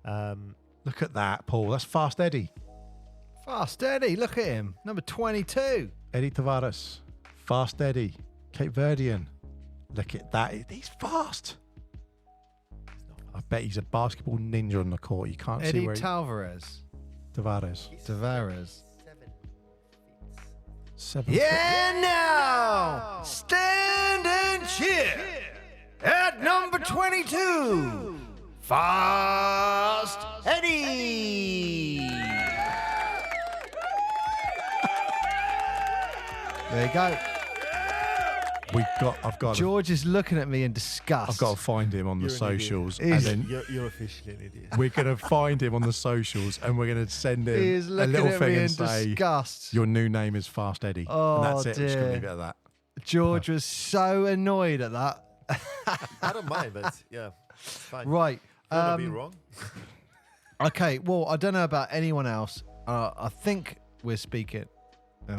B: Look at that, Paul. That's Fast Eddie.
A: Fast Eddie. Look at him. Number 22.
B: Eddie Tavares. Fast Eddie. Cape Verdean. Look at that. He's fast. I bet he's a basketball ninja on the court. You can't see
A: Eddie
B: where
A: Tavares.
B: Tavares.
A: Tavares.
B: 7
A: Yeah, now stand and cheer at number 22, Fast Eddie. There you go.
B: I've got.
A: George is looking at me in disgust.
B: I've got to find him on the
C: You're an
B: socials,
A: idiot.
B: and then
C: You're officially an idiot.
B: we're going to find him on the socials, and we're going to send him
A: He is
B: a
A: looking
B: little
A: at
B: thing
A: me in
B: and say,
A: disgust.
B: "Your new name is Fast Eddie,"
A: Oh,
B: and that's it. We're just going to
A: dear.
B: leave it at that.
A: George was so annoyed at that.
C: I don't mind, but yeah, it's fine.
A: Right.
C: I'll be wrong.
A: Okay, well, I don't know about anyone else. I think we're speaking.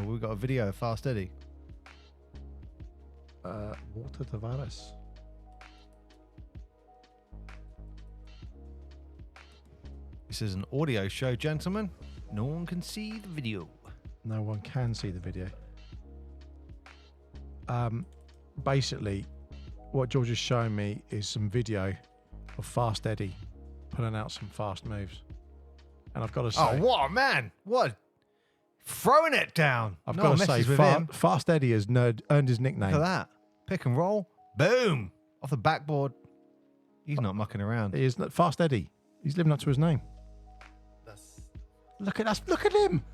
A: We've got a video of Fast Eddie.
B: Walter Tavares.
A: This is an audio show, gentlemen. No one can see the video.
B: No one can see the video. Basically, what George is showing me is some video of Fast Eddie pulling out some fast moves. And I've got to say...
A: Oh, what a man. What? Throwing it down.
B: I've
A: No
B: got
A: one
B: to say,
A: messes with him.
B: Fast Eddie has earned his nickname.
A: Look at that. Pick and roll. Boom. Off the backboard. He's not mucking around.
B: He is Fast Eddie. He's living up to his name. Look at him.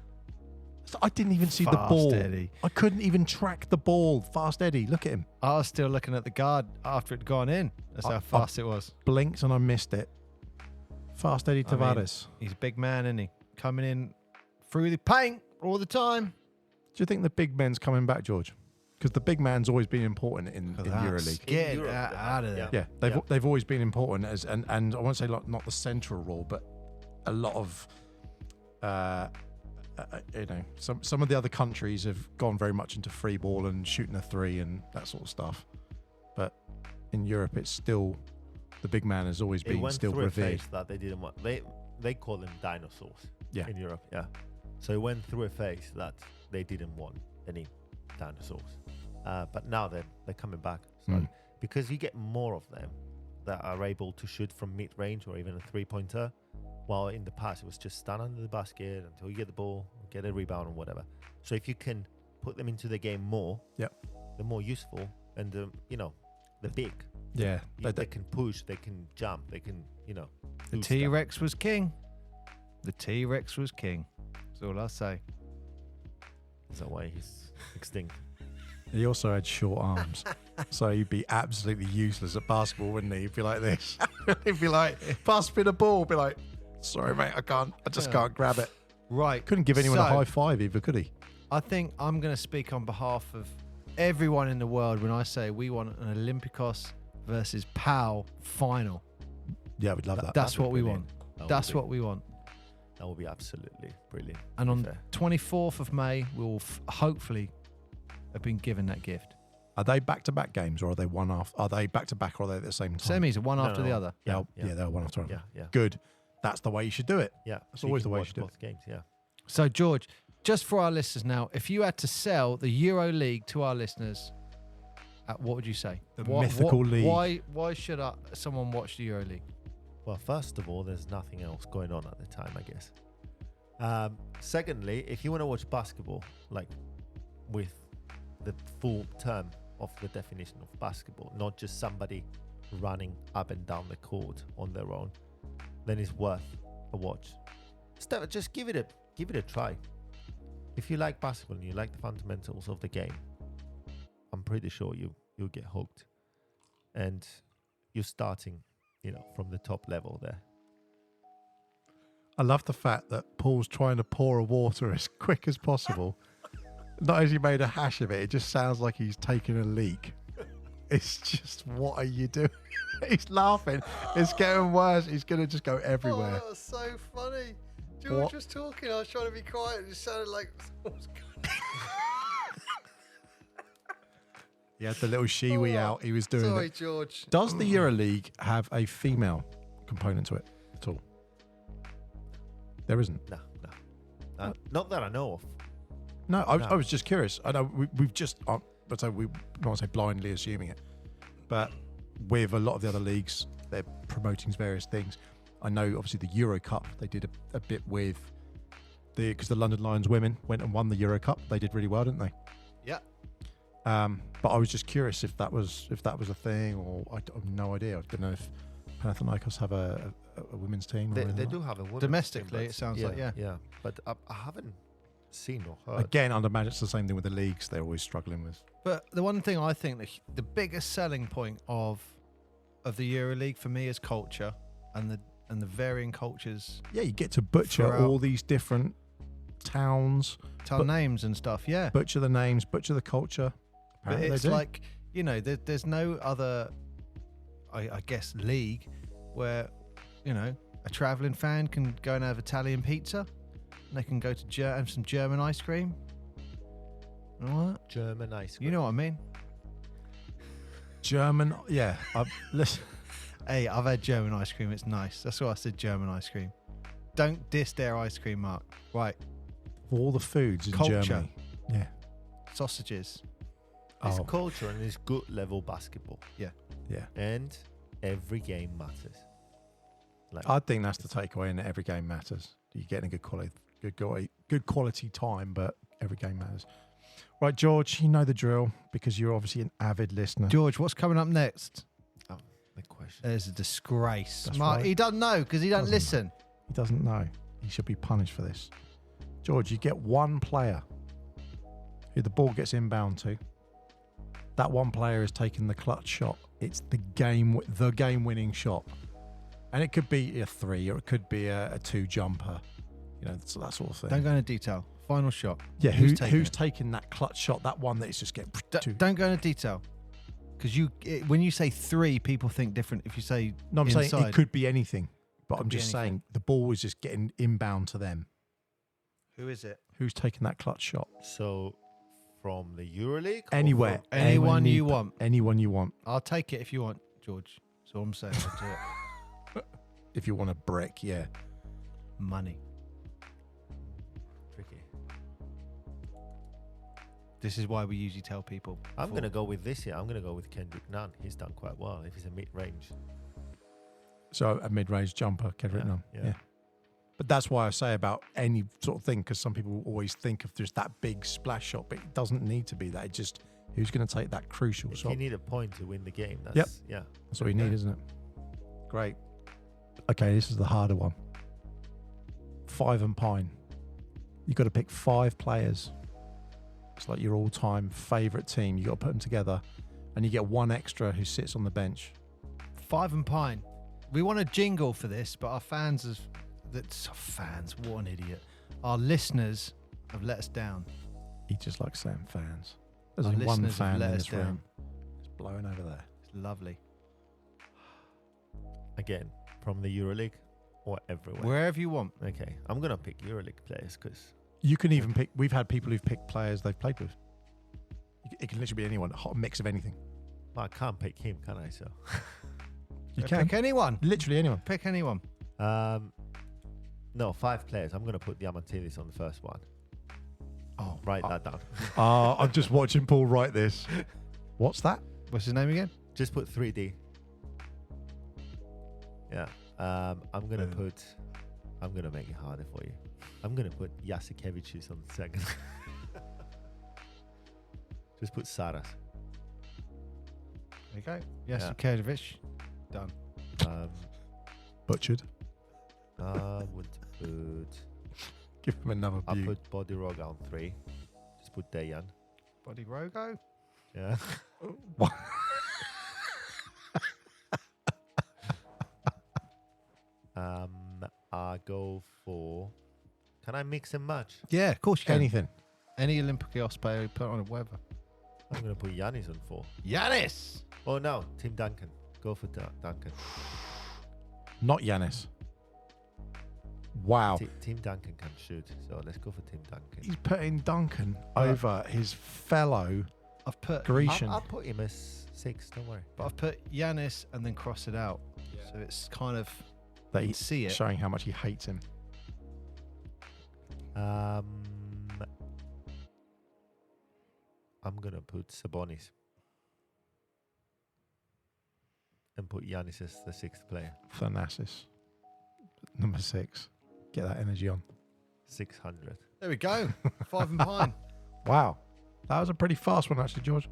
B: I didn't even see the
A: Fast
B: ball.
A: Eddie.
B: I couldn't even track the ball. Fast Eddie, look at him.
A: I was still looking at the guard after it'd gone in. That's how fast it was.
B: Blinked and I missed it. Fast Eddie Tavares.
A: He's a big man, isn't he? Coming in through the paint all the time.
B: Do you think the big man's coming back, George? Because the big man's always been important in EuroLeague.
A: Get
C: Europe,
A: out of there.
B: Yeah, they've always been important as and I won't say like not the central role, but a lot of some of the other countries have gone very much into free ball and shooting a three and that sort of stuff. But in Europe, it's still the big man has always been still
C: through a
B: revered.
C: phase that they didn't want. They call them dinosaurs.
B: Yeah.
C: In Europe, yeah. So it went through a phase that they didn't want any dinosaurs. But now they're coming back. So because you get more of them that are able to shoot from mid-range or even a three-pointer, while in the past it was just stand under the basket until you get the ball, get a rebound or whatever. So if you can put them into the game more, they're more useful, and they're big.
B: Yeah,
C: They can push, they can jump, they can
A: The
C: do stuff.
A: T-Rex was king. The T-Rex was king. That's all I say.
C: Is that why he's extinct?
B: He also had short arms, so he'd be absolutely useless at basketball, wouldn't he? He'd be like this. He'd be like, pass me the ball. Be like, sorry, mate, I just can't grab it.
A: Right.
B: Couldn't give anyone a high five either, could he?
A: I think I'm going to speak on behalf of everyone in the world when I say we want an Olympiacos versus PAL final.
B: Yeah, we'd love that.
A: That's what we
C: brilliant.
A: want. That's what we want.
C: That would be absolutely brilliant.
A: And on
C: Fair.
A: 24th of May, we will hopefully have been given that gift.
B: Are they back-to-back games, or are they one after? Are they back-to-back, or are they at the same time?
A: Semis are one after the other.
B: Yeah, they're one after another.
C: Yeah.
B: Good. That's the way you should do it.
C: Yeah.
B: That's
C: So
B: always
C: can
B: the way you
C: watch
B: should do it.
C: both games, yeah.
A: So, George, just for our listeners now, if you had to sell the EuroLeague to our listeners, what would you say?
B: The mythical league.
A: Why should someone watch the EuroLeague?
C: Well, first of all, there's nothing else going on at the time, I guess. Secondly, if you want to watch basketball, like with the full term of the definition of basketball, not just somebody running up and down the court on their own, then it's worth a watch. Just give it a try. If you like basketball and you like the fundamentals of the game, I'm pretty sure you'll get hooked. And you're starting, from the top level there.
B: I love the fact that Paul's trying to pour a water as quick as possible. Not as he made a hash of it, it just sounds like he's taking a leak. It's just, what are you doing? He's laughing. It's getting worse. He's going to just go everywhere.
A: Oh, that was so funny. George was talking. I was trying to be quiet. It just sounded like someone's
B: He had the little shiwi out. He was doing
A: Sorry,
B: it.
A: George.
B: Does the EuroLeague have a female component to it at all? There isn't.
C: No. Not that I know of.
B: No, I was just curious. I know we've just, we won't say blindly assuming it, but with a lot of the other leagues, they're promoting various things. I know, obviously, the Euro Cup, they did a bit with because the London Lions women went and won the Euro Cup. They did really well, didn't they?
A: Yeah.
B: But I was just curious if that was a thing, or I have no idea. I don't know if Panathinaikos have a women's team.
C: They do have a women's
A: Domestically,
C: team,
A: it sounds like, yeah.
C: Yeah, but I haven't seen or heard.
B: Again, I'd imagine it's the same thing with the leagues they're always struggling with.
A: But the one thing I think the biggest selling point of the EuroLeague for me is culture and the varying cultures.
B: Yeah, you get to butcher
A: throughout.
B: all these different towns,
A: Town names and stuff, yeah.
B: butcher the names, butcher the culture.
A: But
B: Apparently
A: it's
B: they do.
A: like, there's no other, I guess, league where, a travelling fan can go and have Italian pizza, and they can go to have some German ice cream. You know what?
C: German ice cream.
A: You know what I mean?
B: German, yeah. Listen,
A: Hey, I've had German ice cream. It's nice. That's why I said German ice cream. Don't diss their ice cream, Mark. Right.
B: all the foods in
A: Culture.
B: Germany. Yeah.
A: Sausages.
C: It's
B: Oh.
C: culture and it's good level basketball.
B: Yeah.
C: And every game matters. Like,
B: I think that's the takeaway, and every game matters. You're getting a good quality time, but every game matters. Right, George, you know the drill because you're obviously an avid listener.
A: George, what's coming up next?
C: the question.
A: There's a disgrace.
B: That's
A: Mark,
B: right.
A: he doesn't know because he doesn't
B: Doesn't
A: listen.
B: He doesn't know. He should be punished for this. George, you get one player who the ball gets inbound to. That one player is taking the clutch shot. It's the game-winning shot. And it could be a 3 or it could be a 2 jumper. That sort of thing.
A: Don't go into detail. Final shot.
B: Yeah,
A: Who's
B: who's
A: taking
B: taking that clutch shot? That one that is just getting to.
A: Don't go into detail. Because when you say 3, people think different. If you say
B: No, I'm saying
A: inside,
B: it could be anything. But
A: Could
B: I'm
A: be
B: just
A: anything.
B: saying the ball is just getting inbound to them.
A: who is it?
B: Who's taking that clutch shot?
C: So, from the EuroLeague? or
B: Anywhere.
C: from-
A: Anyone you want.
B: Anyone you want.
A: I'll take it if you want, George. That's all I'm saying. I'll do it.
B: If you want a brick, yeah.
A: Money.
C: Tricky.
A: This is why we usually tell people.
C: I'm
A: before.
C: going to go with this here. I'm going to go with Kendrick Nunn. He's done quite well if he's a mid-range.
B: So a mid-range jumper, Kendrick Nunn.
C: Yeah.
B: But that's why I say about any sort of thing, because some people always think of just that big splash shot, but it doesn't need to be that. It just, who's going to take that crucial
C: If
B: shot?
C: you need a point to win the game, that's,
B: Yep.
C: yeah.
B: That's all you need, isn't it? Great. Okay, this is the harder one. 5 and Pine. You've got to pick 5 players. It's like your all-time favourite team. You've got to put them together, and you get one extra who sits on the bench.
A: 5 and Pine. We want a jingle for this, but our fans what an idiot. Our listeners have let us down.
B: He just likes saying fans. There's
A: Our
B: only one
A: listeners have
B: fan
A: let
B: in
A: us
B: this room.
A: down.
B: It's blowing over there.
A: It's lovely.
C: Again, from the EuroLeague or everywhere.
A: Wherever you want.
C: Okay, I'm going to pick EuroLeague players because
B: You can even pick. We've had people who've picked players they've played with. It can literally be anyone, a hot mix of anything.
C: I can't pick him, can I? So,
B: You can
A: Pick anyone.
B: literally anyone.
A: Pick anyone.
C: no, 5 players. I'm going to put Diamantidis on the first one.
B: Oh,
C: Write that down.
B: I'm just watching Paul write this. What's that?
A: What's his name again?
C: Just put 3D. Yeah. I'm going to make it harder for you. I'm going to put Jasikevicius on the second. Just put Saras.
A: There you go. Yes,
C: Yeah.
A: Kerdovic. Done.
B: Butchered.
C: I would put...
B: Give him another
C: I'll
B: view.
C: put Bodiroga on 3. Just put Dejan.
A: Body Rogo.
C: Yeah. I go for... Can I mix and match?
A: Yeah, of course you can.
B: Anything.
A: Any Olympiacos player, put on a whatever.
C: I'm going to put Yanis on 4.
A: Yanis!
C: Oh, no. Tim Duncan. Go for Duncan.
B: Not Giannis. Wow.
C: Tim Duncan can shoot. So let's go for Tim Duncan.
B: He's putting Duncan over his fellow
A: I've put
B: Grecian.
C: I'll put him as 6. Don't worry.
A: But I've put Yanis and then cross it out. So it's kind of
B: that
A: you
B: he's
A: can see it.
B: showing how much he hates him.
C: I'm going to put Sabonis. and put Giannis as the 6th player.
B: Thanasis, number 6. Get that energy on.
C: 600.
A: There we go. 5 and Pine.
B: Wow, that was a pretty fast one, actually, George.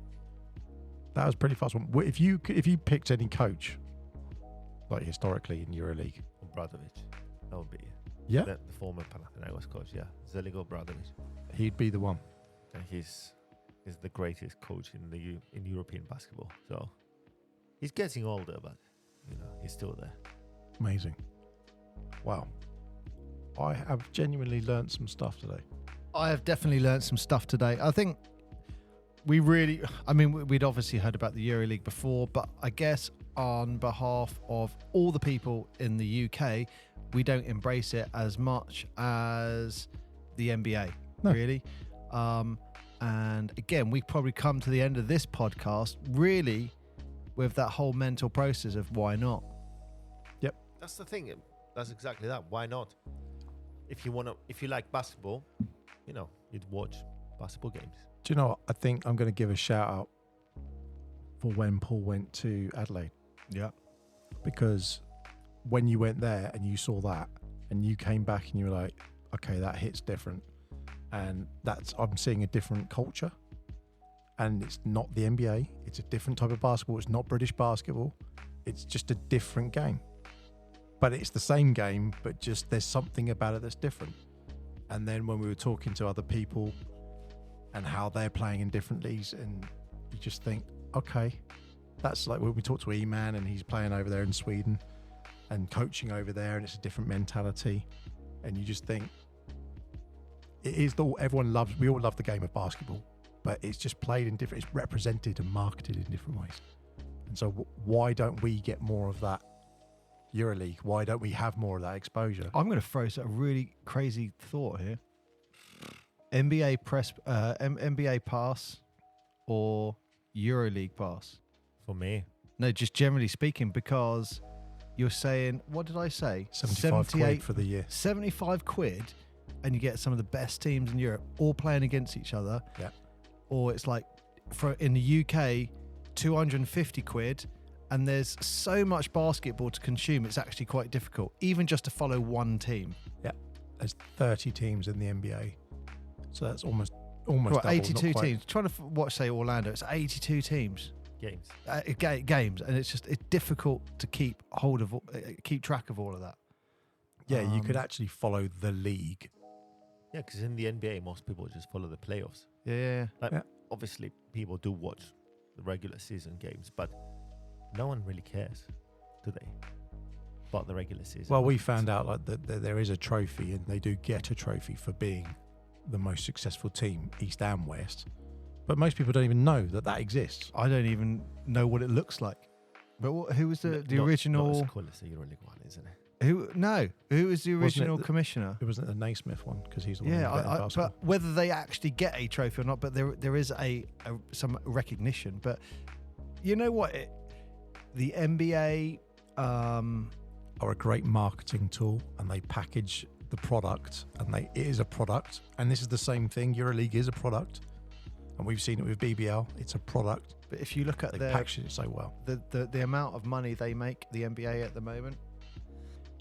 B: That was a pretty fast one. If you picked any coach, like historically in EuroLeague,
C: Obradovic. That would be
B: yeah,
C: the former Panathinaikos coach. Yeah, Zeljko Obradovic.
B: he'd be the one.
C: And he's the greatest coach in European basketball. So he's getting older, but he's still there.
B: Amazing. Wow. I have genuinely learned some stuff today.
A: I have definitely learned some stuff today. I think we'd obviously heard about the EuroLeague before, but I guess on behalf of all the people in the UK, we don't embrace it as much as the NBA, really. And again, we probably come to the end of this podcast really with that whole mental process of why not?
B: Yep.
C: That's the thing. That's exactly that. Why not? If you like basketball, you'd watch basketball games.
B: Do you know what? I think I'm going to give a shout out for when Paul went to Adelaide.
A: Yeah.
B: Because when you went there and you saw that and you came back and you were like, okay, that hits different. And I'm seeing a different culture. And it's not the NBA. It's a different type of basketball. It's not British basketball. It's just a different game. But it's the same game, but just there's something about it that's different. And then when we were talking to other people and how they're playing in different leagues, and you just think, okay, that's like when we talked to E-Man and he's playing over there in Sweden and coaching over there, and it's a different mentality. And you just think, we all love the game of basketball, but it's just played in different, it's represented and marketed in different ways. And so why don't we get more of that EuroLeague? Why don't we have more of that exposure?
A: I'm going to throw a really crazy thought here. NBA pass or EuroLeague pass?
C: For me.
A: No, just generally speaking, because you're saying, what did I say?
B: 75 quid for the year.
A: 75 quid, and you get some of the best teams in Europe all playing against each other.
B: Yeah.
A: Or it's like, in the UK, 250 quid, and there's so much basketball to consume, it's actually quite difficult, even just to follow one team.
B: Yeah. There's 30 teams in the NBA. So that's almost
A: Right,
B: double,
A: 82
B: not quite.
A: teams. Trying to watch, say, Orlando, it's 82 teams.
C: Games.
A: Games, and it's difficult to keep track of all of that.
B: Yeah, you could actually follow the league.
C: Yeah, because in the NBA, most people just follow the playoffs.
A: Yeah.
C: Obviously, people do watch the regular season games, but no one really cares, do they? About the regular season.
B: Well, we found out like that there is a trophy, and they do get a trophy for being the most successful team, East and West. But most people don't even know that exists.
A: I don't even know what it looks like. But who was the original?
C: Not as cool as the EuroLeague one, isn't it?
A: Who was the original commissioner?
B: It wasn't the Naismith one because he's the one.
A: Yeah, but whether they actually get a trophy or not, but there is some recognition. But you know what? The NBA
B: are a great marketing tool, and they package the product, and it is a product. And this is the same thing. EuroLeague is a product, and we've seen it with BBL. It's a product.
A: But if you look at
B: they package it so well,
A: the amount of money they make, the NBA at the moment,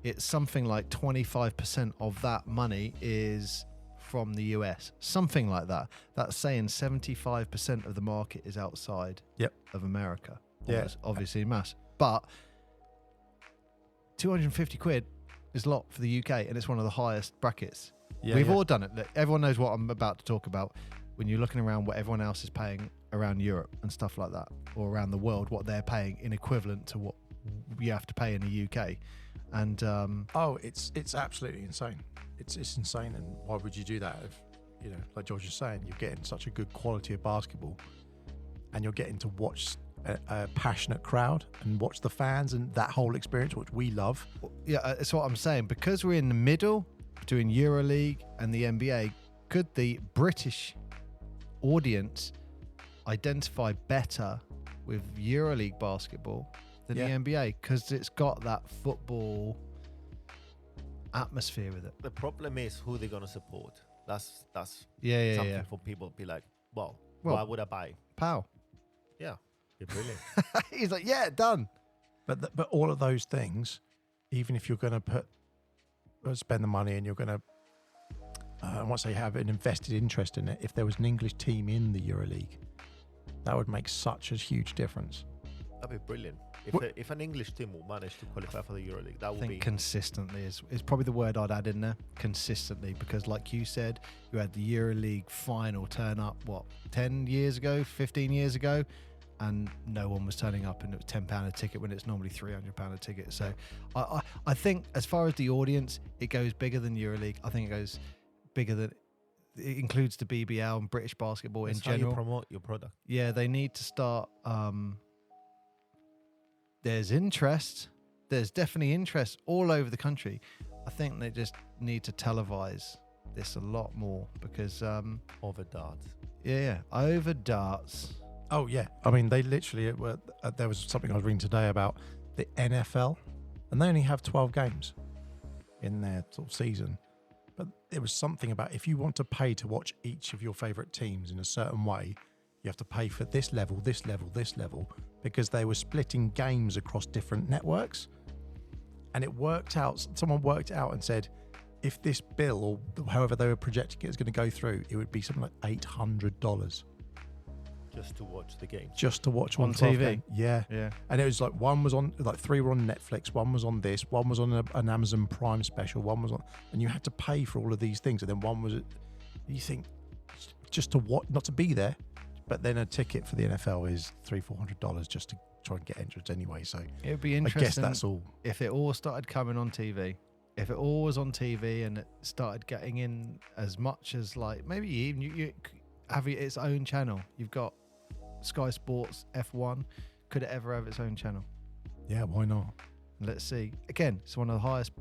A: it's something like 25% of that money is from the US. Something like that. That's saying 75% of the market is outside of America.
B: Yeah.
A: Obviously mass. But 250 quid is a lot for the UK, and it's one of the highest brackets. We've all done it. Look, everyone knows what I'm about to talk about. When you're looking around what everyone else is paying around Europe and stuff like that, or around the world, what they're paying in equivalent to what you have to pay in the UK. And
B: it's absolutely insane. It's insane. And why would you do that if, like George is saying, you're getting such a good quality of basketball, and you're getting to watch a passionate crowd and watch the fans and that whole experience, which we love.
A: Yeah, that's what I'm saying. Because we're in the middle between EuroLeague and the NBA, could the British audience identify better with EuroLeague basketball than the NBA? Because it's got that football atmosphere with it.
C: The problem is who they're going to support. That's
A: something
C: for people to be like, well, why would I buy?
A: Pow.
C: Yeah, you're brilliant.
A: He's like, yeah, done.
B: But all of those things, even if you're going to spend the money and you're going to, once they have an invested interest in it, if there was an English team in the EuroLeague, that would make such a huge difference.
C: That'd be brilliant. If an English team will manage to qualify for the EuroLeague, that would be...
A: I think consistently is probably the word I'd add in there. Consistently, because like you said, you had the EuroLeague Final turn up, 10 years ago, 15 years ago, and no one was turning up, and it was £10 a ticket when it's normally £300 a ticket. So I think as far as the audience, it goes bigger than EuroLeague. I think it goes bigger than... It includes the BBL and British basketball in general.
C: How you promote your product.
A: Yeah, they need to start... there's interest. There's definitely interest all over the country. I think they just need to televise this a lot more because...
C: over darts.
A: Yeah, over darts.
B: Oh, yeah. I mean, they literally... there was something I was reading today about the NFL, and they only have 12 games in their sort of season. But there was something about if you want to pay to watch each of your favourite teams in a certain way, you have to pay for this level, this level, this level, because they were splitting games across different networks. And it worked out, someone worked out and said, if this bill or however they were projecting it is going to go through, it would be something like $800.
C: Just to watch the game.
B: Just to watch
A: on TV.
B: Game. Yeah.
A: Yeah.
B: And it was like one was on, like 3 were on Netflix, one was on this, one was on an Amazon Prime special, one was on, and you had to pay for all of these things. And then one was, you think, just to what, not to be there. But then a ticket for the NFL is $300-400 just to try and get entrance anyway. So
A: it would be interesting.
B: I guess that's all.
A: If it all started coming on TV, if it all was on TV and it started getting in as much as like maybe even you have its own channel. You've got Sky Sports F1. Could it ever have its own channel?
B: Yeah, why not?
A: Let's see. Again, it's one of the highest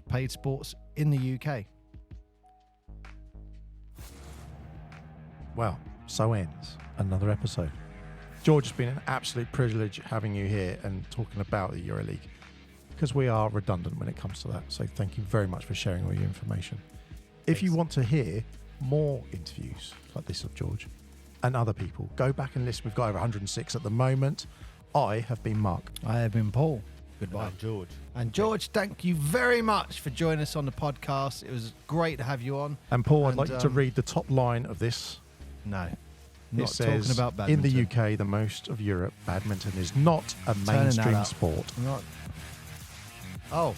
A: paid sports in the UK.
B: Well, so ends another episode. George, it's been an absolute privilege having you here and talking about the EuroLeague, because we are redundant when it comes to that. So thank you very much for sharing all your information. If you want to hear more interviews like this of George and other people, go back and listen. We've got over 106 at the moment. I have been Mark.
A: I have been Paul. Goodbye.
C: And George.
A: And George, thank you very much for joining us on the podcast. It was great to have you on.
B: And Paul, I'd like you to read the top line of this.
A: No.
B: It says,
A: talking about badminton.
B: In the UK, the most of Europe, badminton is not a mainstream sport.
A: Oh,